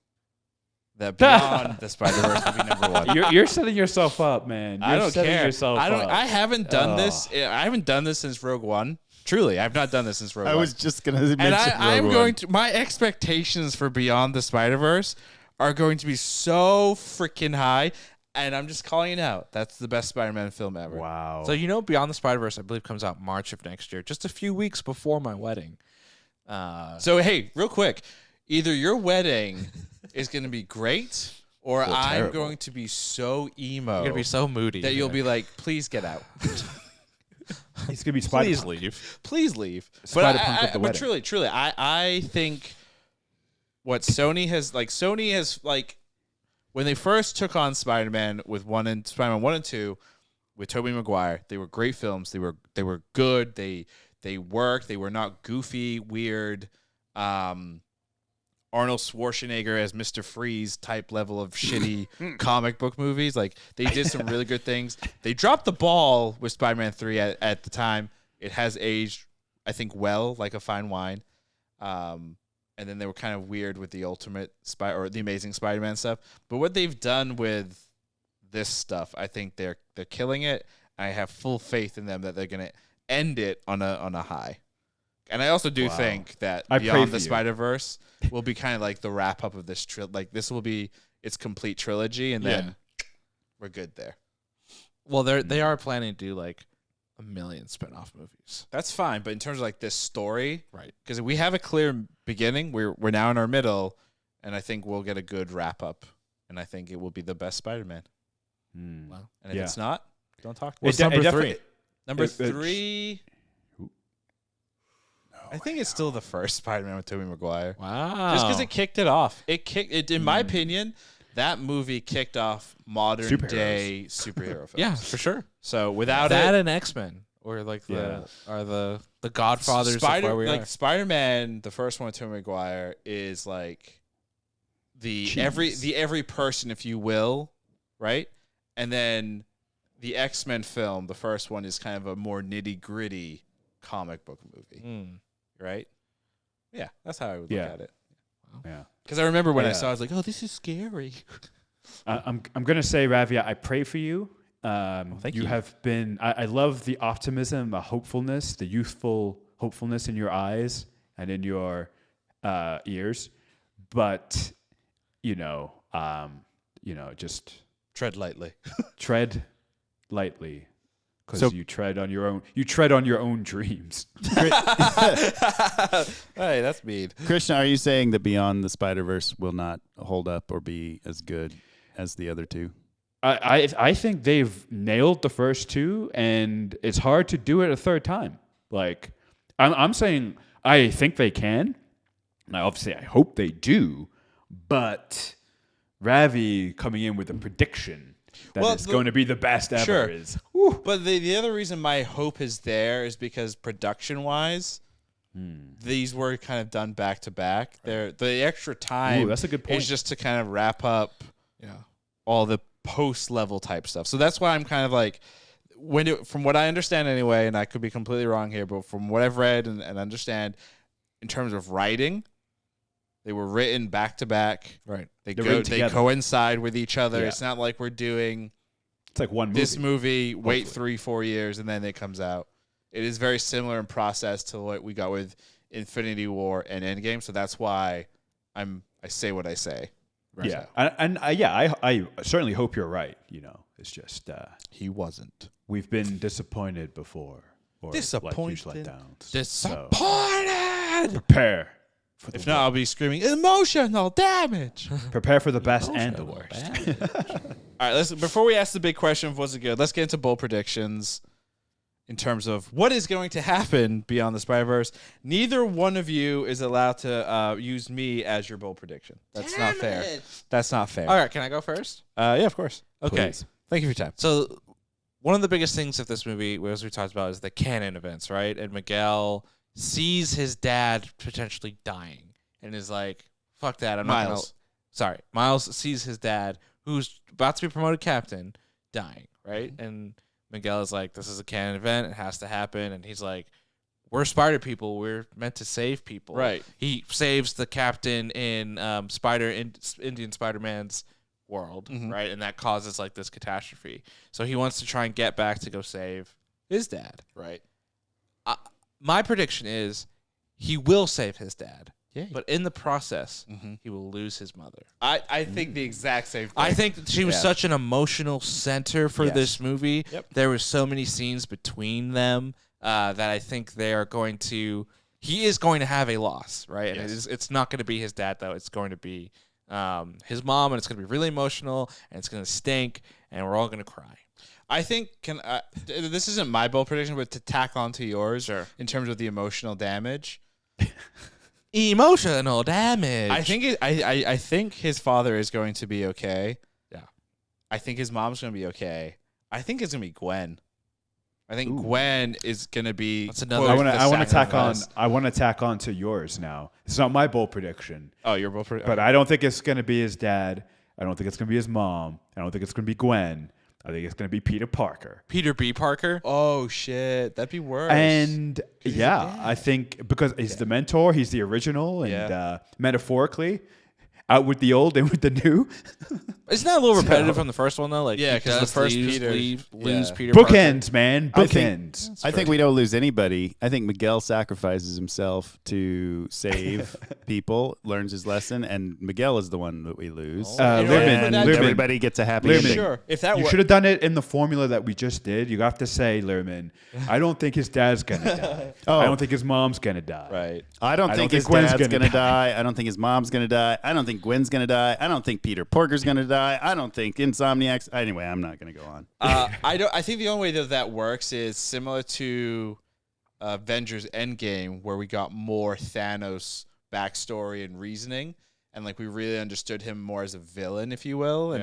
that Beyond the Spider-Verse will be number 1.
You're setting yourself up, man.
I don't care.
Up.
I haven't done this. I haven't done this since Rogue One. Truly, I've not done this since Rogue One.
I was just going to mention
and
Rogue
I'm
One.
going to. My expectations for Beyond the Spider-Verse are going to be so freaking high, and I'm just calling it out. That's the best Spider-Man film ever.
Wow.
So Beyond the Spider-Verse, I believe, comes out March of next year, just a few weeks before my wedding.
So hey, real quick, either your wedding is going to be great, or I'm
terrible.
going to be so emo.
You're gonna be so moody
that you'll be like, please get out.
He's gonna be Spider.
please leave.
Please leave.
Spider-Punk at the
But
wedding.
truly, I think what Sony has when they first took on Spider-Man with Spider-Man 1 and 2 with Tobey Maguire, they were great films. They were good. They worked. They were not goofy, weird, Arnold Schwarzenegger as Mr. Freeze type level of shitty comic book movies. Like, they did some really good things. They dropped the ball with Spider-Man 3 at the time. It has aged, I think, well, like a fine wine. And then they were kind of weird with the the Amazing Spider-Man stuff. But what they've done with this stuff, I think they're killing it. I have full faith in them that they're gonna end it on a high. And I also do think that Beyond the Spider-Verse will be kind of like the wrap up of this like this will be its complete trilogy, and then we're good there.
Well, they are planning to do like 1 million spin-off movies.
That's fine, but in terms of like this story,
Right.
Because we have a clear beginning, we're now in our middle, and I think we'll get a good wrap up, and I think it will be the best Spider-Man.
Wow.
And if it's not, don't talk to me.
What's number 3?
Number 3. I think it's still the first Spider-Man with Tobey Maguire.
Wow.
Just because it kicked it off. In my opinion, that movie kicked off modern day superhero films.
Yeah, for sure.
So without
That
it,
and X-Men or like the the Godfathers of where we are.
Spider-Man, the first one with Tobey Maguire, is like every person, if you will, right? And then the X-Men film, the first one, is kind of a more nitty-gritty comic book movie, right? Yeah, that's how I would look at it.
Yeah.
Because I remember when I saw it, I was like, oh, this is scary.
I'm gonna say, Ravia, I pray for you.
Thank you.
You have been. I love the optimism, the hopefulness, the youthful hopefulness in your eyes and in your ears. But just
Tread lightly.
tread lightly, because you tread on your own. You tread on your own dreams.
Hey, that's mean.
Krishna, are you saying that Beyond the Spider-Verse will not hold up or be as good as the other two?
I think they've nailed the first two, and it's hard to do it a third time. Like, I'm saying I think they can. And obviously, I hope they do. But Ravi coming in with a prediction that it's going to be the best ever is. Whew.
But the other reason my hope is there is because production-wise, these were kind of done back to back. The extra time
that's a good point.
is just to kind of wrap up all the post-level type stuff. So that's why I'm kind of like, from what I understand anyway, and I could be completely wrong here, but from what I've read and understand, in terms of writing, they were written back to back.
Right.
They coincide with each other.
Yeah.
It's not like we're doing
It's like one movie.
this movie, wait 3-4 years, and then it comes out. It is very similar in process to what we got with Infinity War and Endgame. So that's why I say what I say. Right.
Yeah, I certainly hope you're right. It's just
He wasn't.
we've been disappointed before, or
Disappointed.
like huge letdowns.
Disappointed.
Prepare for the
If not, I'll be screaming emotional damage.
prepare for the best and the worst.
All right, before we ask the big question of was it good, let's get into bold predictions in terms of what is going to happen beyond the Spider-Verse. Neither one of you is allowed to use me as your bold prediction. That's not fair. That's not fair.
All right, can I go first?
Yeah, of course.
Okay.
Please.
Thank you for your time.
So one of the biggest things of this movie, as we talked about, is the canon events, right? And Miguel sees his dad potentially dying and is like, fuck that. Miles sees his dad, who's about to be promoted captain, dying, right? And Miguel is like, this is a canon event. It has to happen. And he's like, we're Spider people. We're meant to save people.
Right.
He saves the captain in Indian Spider-Man's world, right? And that causes like this catastrophe. So he wants to try and get back to go save his dad.
Right.
My prediction is he will save his dad.
Yeah.
But in the process, he will lose his mother.
I think the exact same thing.
I think that she was such an emotional center for this movie.
Yep.
There were so many scenes between them that I think he is going to have a loss, right?
Yes.
And it's not going to be his dad, though. It's going to be his mom, and it's going to be really emotional, and it's going to stink, and we're all going to cry.
I think this isn't my bold prediction, but to tack onto yours in terms of the emotional damage.
Emotional damage.
I think his father is going to be okay.
Yeah.
I think his mom's going to be okay. I think it's going to be Gwen. I think Gwen is going to be.
That's another.
I want to tack on to yours now. It's not my bold prediction.
Oh, your bold prediction.
But I don't think it's going to be his dad. I don't think it's going to be his mom. I don't think it's going to be Gwen. I think it's going to be Peter Parker.
Peter B. Parker.
Oh shit, that'd be worse.
And I think because he's the mentor, he's the original, and metaphorically, out with the old and with the new.
Isn't that a little repetitive from the first one though? Like,
yeah, because the first
lose Peter.
Bookends, man, bookends.
I think we don't lose anybody. I think Miguel sacrifices himself to save people, learns his lesson, and Miguel is the one that we lose.
Lerman,
everybody gets a happy ending.
Sure, if that
you should have done it in the formula that we just did. You have to say, Lerman, I don't think his dad's gonna die. I don't think his mom's gonna die.
Right.
I don't think his
Gwen's
dad's
gonna
gonna die. I don't think his mom's gonna die. I don't think Gwen's gonna die. I don't think Peter Parker's gonna die. I don't think Insomniac's. Anyway, I'm not gonna go on.
I think the only way that works is similar to Avengers Endgame, where we got more Thanos backstory and reasoning, and like we really understood him more as a villain, if you will,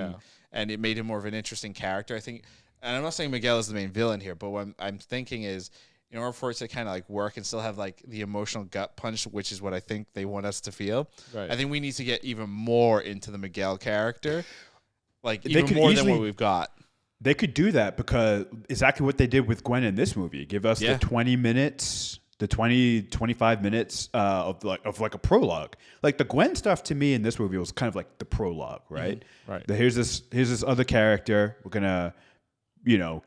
and it made him more of an interesting character. I think, and I'm not saying Miguel is the main villain here, but what I'm thinking is in order for it to kind of like work and still have like the emotional gut punch, which is what I think they want us to feel.
Right.
I think we need to get even more into the Miguel character, like
They
even
could
more than
easily-
what we've got.
They could do that because exactly what they did with Gwen in this movie. Give us the 20 minutes, the 20, 25 minutes of like a prologue. Like the Gwen stuff to me in this movie was kind of like the prologue, right?
Mm-hmm. Right.
Here's this other character. We're gonna,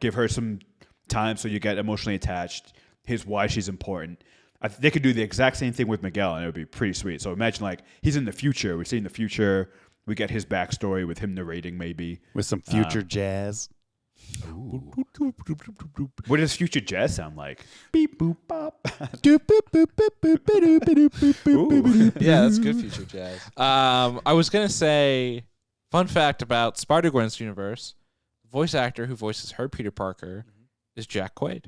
give her some time so you get emotionally attached. Here's why she's important. They could do the exact same thing with Miguel, and it would be pretty sweet. So imagine like he's in the future. We see in the future. We get his backstory with him narrating, maybe
with some future jazz.
What does future jazz sound like? Beep boop bop.
Yeah, that's good future jazz.
I was gonna say, fun fact about Spider-Gwen's universe: voice actor who voices her Peter Parker is Jack Quaid.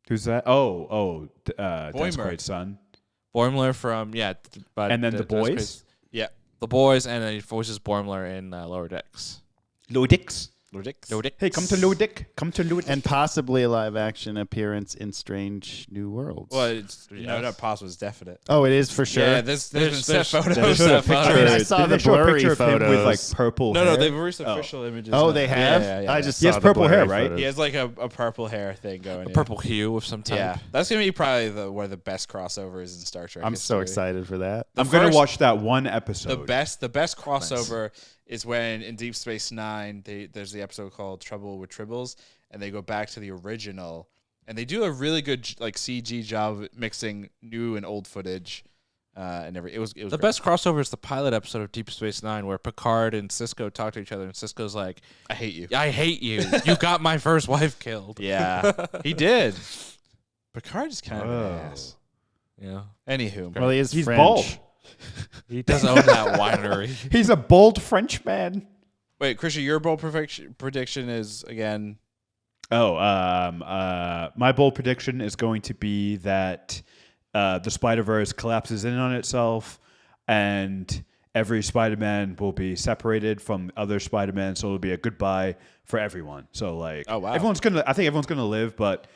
Who's that? Dennis
Boimler.
Quaid's son.
Boimler from but
And then The
Dennis
Boys?
Quaid's- yeah, The Boys, and then he voices Boimler in Lower Decks.
Lodix.
Lower Decks.
Hey, come to Lodick. Come to Lodick.
And possibly a live action appearance in Strange New Worlds.
Well, it's not possible. It's definite.
Oh, it is for sure.
Yeah, there's been set photos.
there's
set
set
photos.
I mean, I saw
Did
the
they show a
blurry
picture of him with like
photos.
purple
No,
hair?
they've released official images.
Oh,
now.
they have.
Yeah.
I just
He has
saw the
purple hair,
blurry
right?
photos.
He has like a purple hair thing going.
A purple hue of some type.
Yeah, that's gonna be probably one of the best crossovers in Star Trek.
I'm so
history.
excited for that.
I'm going
first-
to watch that one episode.
The best crossover is when in Deep Space Nine there's the episode called Trouble with Tribbles, and they go back to the original, and they do a really good like CG job mixing new and old footage, and it was
The
great.
best crossover is the pilot episode of Deep Space Nine where Picard and Cisco talk to each other, and Cisco's like,
I hate you.
I hate you. You got my first wife killed.
Yeah, he did. Picard is kind of an
Oh.
ass.
Yeah.
Anywho,
Well, he is
He's
French.
bald.
He does own that winery.
He's a bold French man.
wait, Christian, your bold prediction is again.
My bold prediction is going to be that the Spider-Verse collapses in on itself, and every Spider-Man will be separated from other Spider-Man, so it'll be a goodbye for everyone. So like,
Oh, wow.
I think everyone's gonna live, but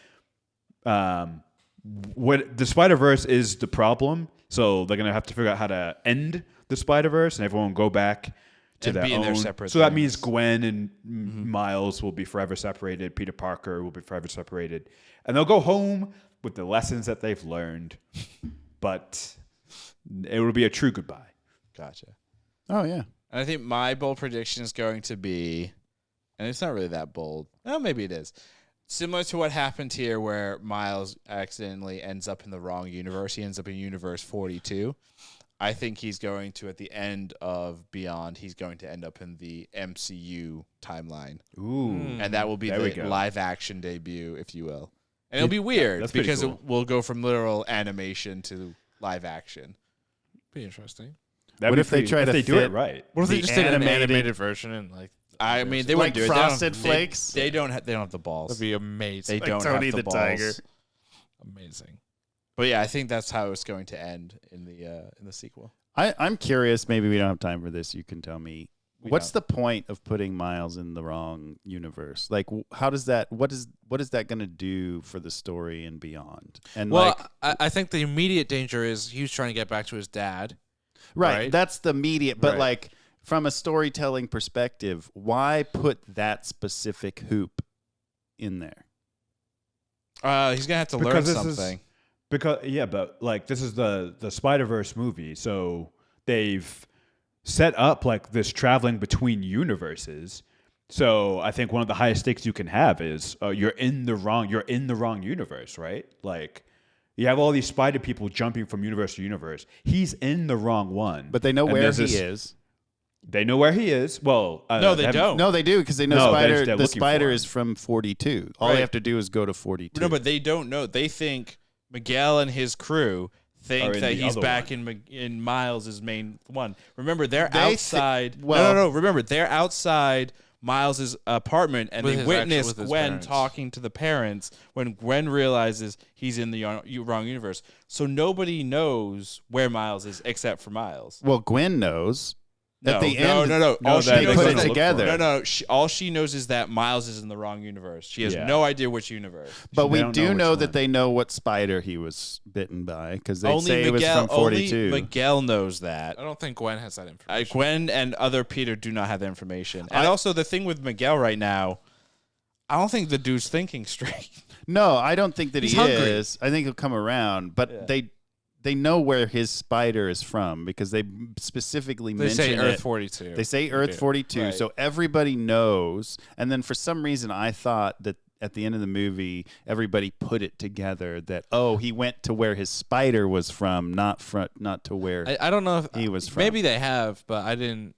what the Spider-Verse is the problem, so they're gonna have to figure out how to end the Spider-Verse, and everyone will go back to
And
their
be in
own.
their separate
So that
things.
means Gwen and Miles will be forever separated. Peter Parker will be forever separated, and they'll go home with the lessons that they've learned. But it will be a true goodbye.
Gotcha.
Oh, yeah.
And I think my bold prediction is going to be, and it's not really that bold. Well, maybe it is. Similar to what happened here where Miles accidentally ends up in the wrong universe. He ends up in universe 42. I think he's going to, at the end of Beyond, he's going to end up in the MCU timeline.
Ooh,
And that will be
There we
the
go.
live action debut, if you will. And it'll be weird
that's pretty
because
cool.
it will go from literal animation to live action.
Be interesting.
That'd
What
be
if they
pretty-
try
if
to
they do it
fit-
right?
What if they
The
just did an
animated-
animated version and like
I mean, they
Like
wouldn't do it.
Frosted
They don't-
Flakes?
They don't have the balls.
that'd be amazing.
They don't
Tony
have the
the
balls.
Tiger.
Amazing.
But yeah, I think that's how it's going to end in the sequel.
I'm curious. Maybe we don't have time for this. You can tell me.
We
What's
don't.
the point of putting Miles in the wrong universe? Like, how does that? What is that going to do for the story and beyond? And
Well,
like,
I think the immediate danger is he was trying to get back to his dad. right.
that's the immediate. But
Right.
like, from a storytelling perspective, why put that specific hoop in there?
He's gonna have to learn
Because this is-
something.
But like this is the Spider-Verse movie, so they've set up like this traveling between universes. So I think one of the highest stakes you can have is you're in the wrong universe, right? Like you have all these spider people jumping from universe to universe. He's in the wrong one.
But they know
And
where
there's
he
this-
is.
They know where he is. Well,
No, they
haven't-
don't.
No, they do because they know
No,
Spider.
they're
The
looking
Spider
for
is
him.
from 42. All
Right.
they have to do is go to 42.
No, but they don't know. They think Miguel and his crew
Are
think
in
that
the
he's
other
back
one.
in Miles's main one. Remember, they're
They
outside.
well-
no. Remember, they're outside Miles's apartment, and
With
they
his
witness
with his
Gwen
parents.
talking to the parents when Gwen realizes he's in the wrong universe. So nobody knows where Miles is except for Miles.
Well, Gwen knows. At the
no,
end,
no.
No,
All she
that-
they
knows
put
is
it
that-
together.
No. All she knows is that Miles is in the wrong universe. She has
Yeah.
no idea which universe.
But we
don't
do
know
know
which
that
one.
they know what spider he was bitten by because they
Only
say
Miguel,
it was from 42.
Only Miguel knows that.
I don't think Gwen has that information.
Gwen and other Peter do not have that information. And also the thing with Miguel right now, I don't think the dude's thinking straight.
No, I don't think that
He's
he
hungry.
is. I think he'll come around, but they know where his spider is from because they specifically
They
mention
say Earth
it.
42.
They say Earth 42,
Right.
so everybody knows. And then for some reason, I thought that at the end of the movie, everybody put it together that he went to where his spider was from, not to where
I don't know if
he was from.
Maybe they have, but I didn't.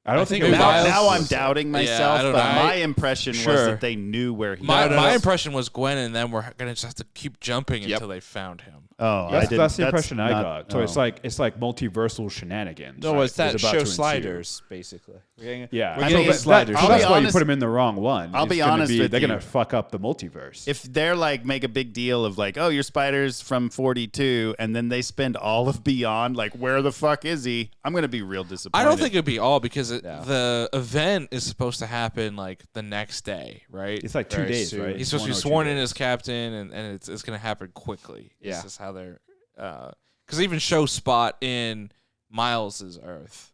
I don't think
think
it was.
now I'm doubting myself,
I don't
but
know.
my impression was
Sure.
that they knew where he
My,
was.
my impression was Gwen and them were gonna just have to keep jumping until they found him.
Oh,
That's,
I didn't.
that's the impression I
not-
got. So
oh.
it's like multiversal shenanigans.
No,
right?
it's that
about
show
to ensue.
Sliders, basically.
Yeah,
We're
I
getting
mean,
at sliders.
I'll
that's
be
why you
honest-
put them in the wrong one.
I'll
It's
be
gonna
honest with
they're
you.
gonna fuck up the multiverse.
If they're like make a big deal of like, oh, your spider's from 42, and then they spend all of Beyond, like, where the fuck is he? I'm gonna be real disappointed.
I don't think it'd be all because the event is supposed to happen like the next day, right?
It's like 2
Very
days,
soon.
right?
He's supposed to be
One or 2
sworn in
days.
as captain, and it's going to happen quickly.
Yeah.
This is how they're because they even show Spot in Miles's Earth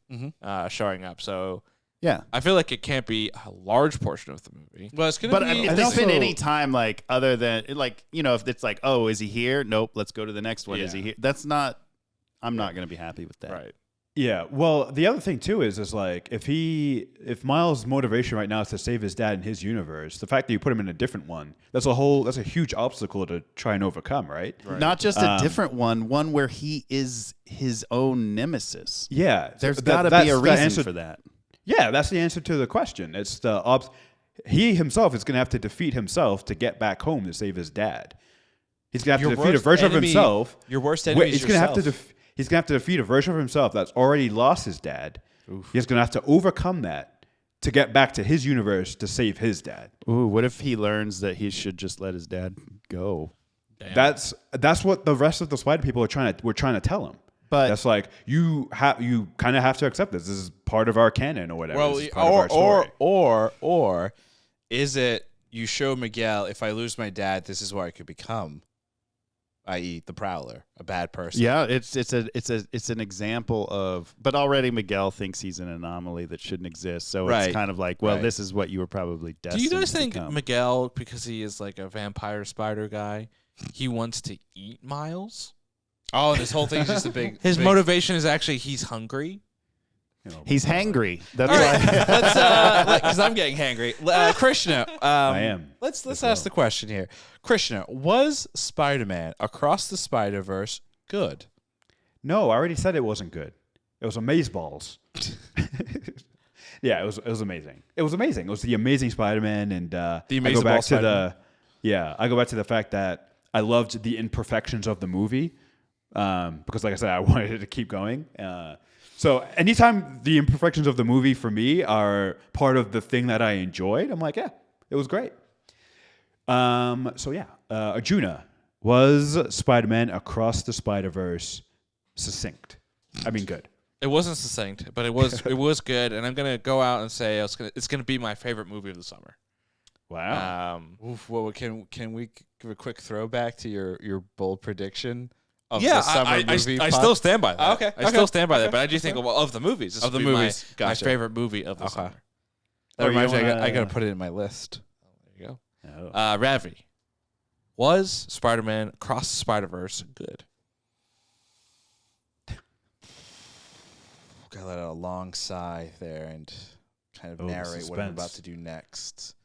showing up. So
Yeah.
I feel like it can't be a large portion of the movie.
Well, it's gonna
But
be.
if they spend any time, like, other than, like, if it's like, oh, is he here? Nope, let's go to the next one. Is he here? That's not, I'm not going to be happy with that.
Right.
Yeah. Well, the other thing too is like if Miles' motivation right now is to save his dad in his universe, the fact that you put him in a different one, that's a huge obstacle to try and overcome, right?
Not just a different one where he is his own nemesis.
Yeah.
There's got to be a reason for that.
Yeah, that's the answer to the question. It's he himself is going to have to defeat himself to get back home to save his dad. He's going to have to defeat a version of himself.
Your worst enemy is
He's going to have
yourself.
to he's going to have to defeat a version of himself that's already lost his dad. He's going to have to overcome that to get back to his universe to save his dad.
Ooh, what if he learns that he should just let his dad go?
Damn.
That's what the rest of the Spider people were trying to tell him.
But
That's like you kind of have to accept this. This is part of our canon or whatever.
Well,
This is part of our story.
or is it you show Miguel, if I lose my dad, this is where I could become, i.e., the Prowler, a bad person.
yeah, it's an example of, but already Miguel thinks he's an anomaly that shouldn't exist. So
Right.
it's kind of like, well,
Right.
this is what you were probably
Do
destined
you guys
to
think
become.
Miguel, because he is like a vampire spider guy, he wants to eat Miles?
Oh, this whole thing's just a big.
His
big,
motivation is actually he's hungry.
He's hangry. That's
All right,
why.
let's because I'm getting hangry. Krishna,
I am.
Let's ask the question here. Krishna, was Spider-Man Across the Spider-Verse good?
No, I already said it wasn't good. It was amazeballs. Yeah, it was amazing. It was amazing. It was the Amazing Spider-Man, and I go
Amazing
back
Ball
to
Spider-Man.
I go back to the fact that I loved the imperfections of the movie because, like I said, I wanted it to keep going. So anytime the imperfections of the movie for me are part of the thing that I enjoyed, I'm like, yeah, it was great. Arjuna, was Spider-Man Across the Spider-Verse succinct? I mean, good.
It wasn't succinct, but it was good, and I'm gonna go out and say it's gonna be my favorite movie of the summer.
Wow.
Oof, well, can we give a quick throwback to your bold prediction of
Yeah,
the summer
I
movie?
I still stand by that.
Okay,
I still
okay,
stand by that,
okay.
but I do think of the movies. This
Of the
would be
movies,
my
gotcha.
favorite movie of the
Okay.
summer.
That
Oh,
reminds
you
me, I
wanna-
got to put it in my list.
There you go.
Oh.
Ravi, was Spider-Man Across the Spider-Verse good?
Got to let out a long sigh there and kind of
Oh, the
narrate what I'm
suspense.
about to do next.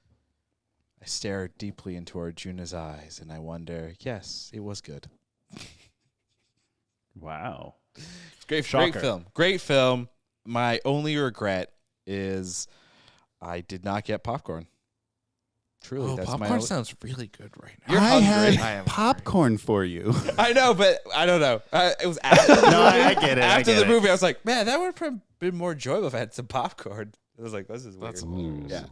I stare deeply into Arjuna's eyes and I wonder, yes, it was good.
Wow.
Great
Shocker.
film. Great film. My only regret is I did not get popcorn. Truly,
Oh,
that's my
popcorn
only...
sounds really good right now.
You're
I
hungry.
I
had
am
popcorn for you.
I know, but I don't know. It was after the
No,
movie.
I get it, I
After
get
the
it.
movie, I was like, man, that would have been more enjoyable if I had some popcorn. I was like, this is weird.
That's hilarious.
Yeah.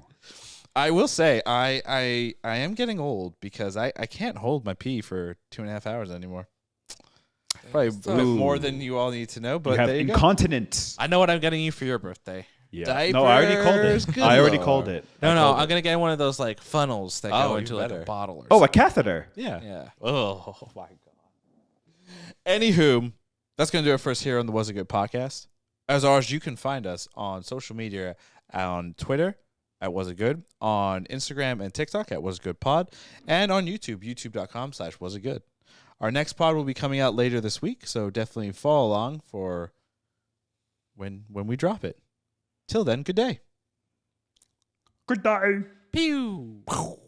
I will say, I am getting old because I can't hold my pee for 2.5 hours anymore. Probably a bit more than you all need to know,
You
but
have
there you go.
incontinence.
I know what I'm getting you for your birthday.
Yeah. No, I already called
Diapers,
it.
good
I already
lord.
called it.
No, I'm gonna get one of those like funnels that
Oh,
go
you
into like a
better.
bottle or
Oh, a
something.
catheter.
Yeah.
Yeah.
Oh my god. Anywho, that's gonna do it for us here on the Was It Good podcast. As always, you can find us on social media on Twitter at Was It Good, on Instagram and TikTok at Was It Good Pod, and on YouTube, youtube.com/Was It Good. Our next pod will be coming out later this week, so definitely follow along for when we drop it. Till then, good day.
Good day.
Pew.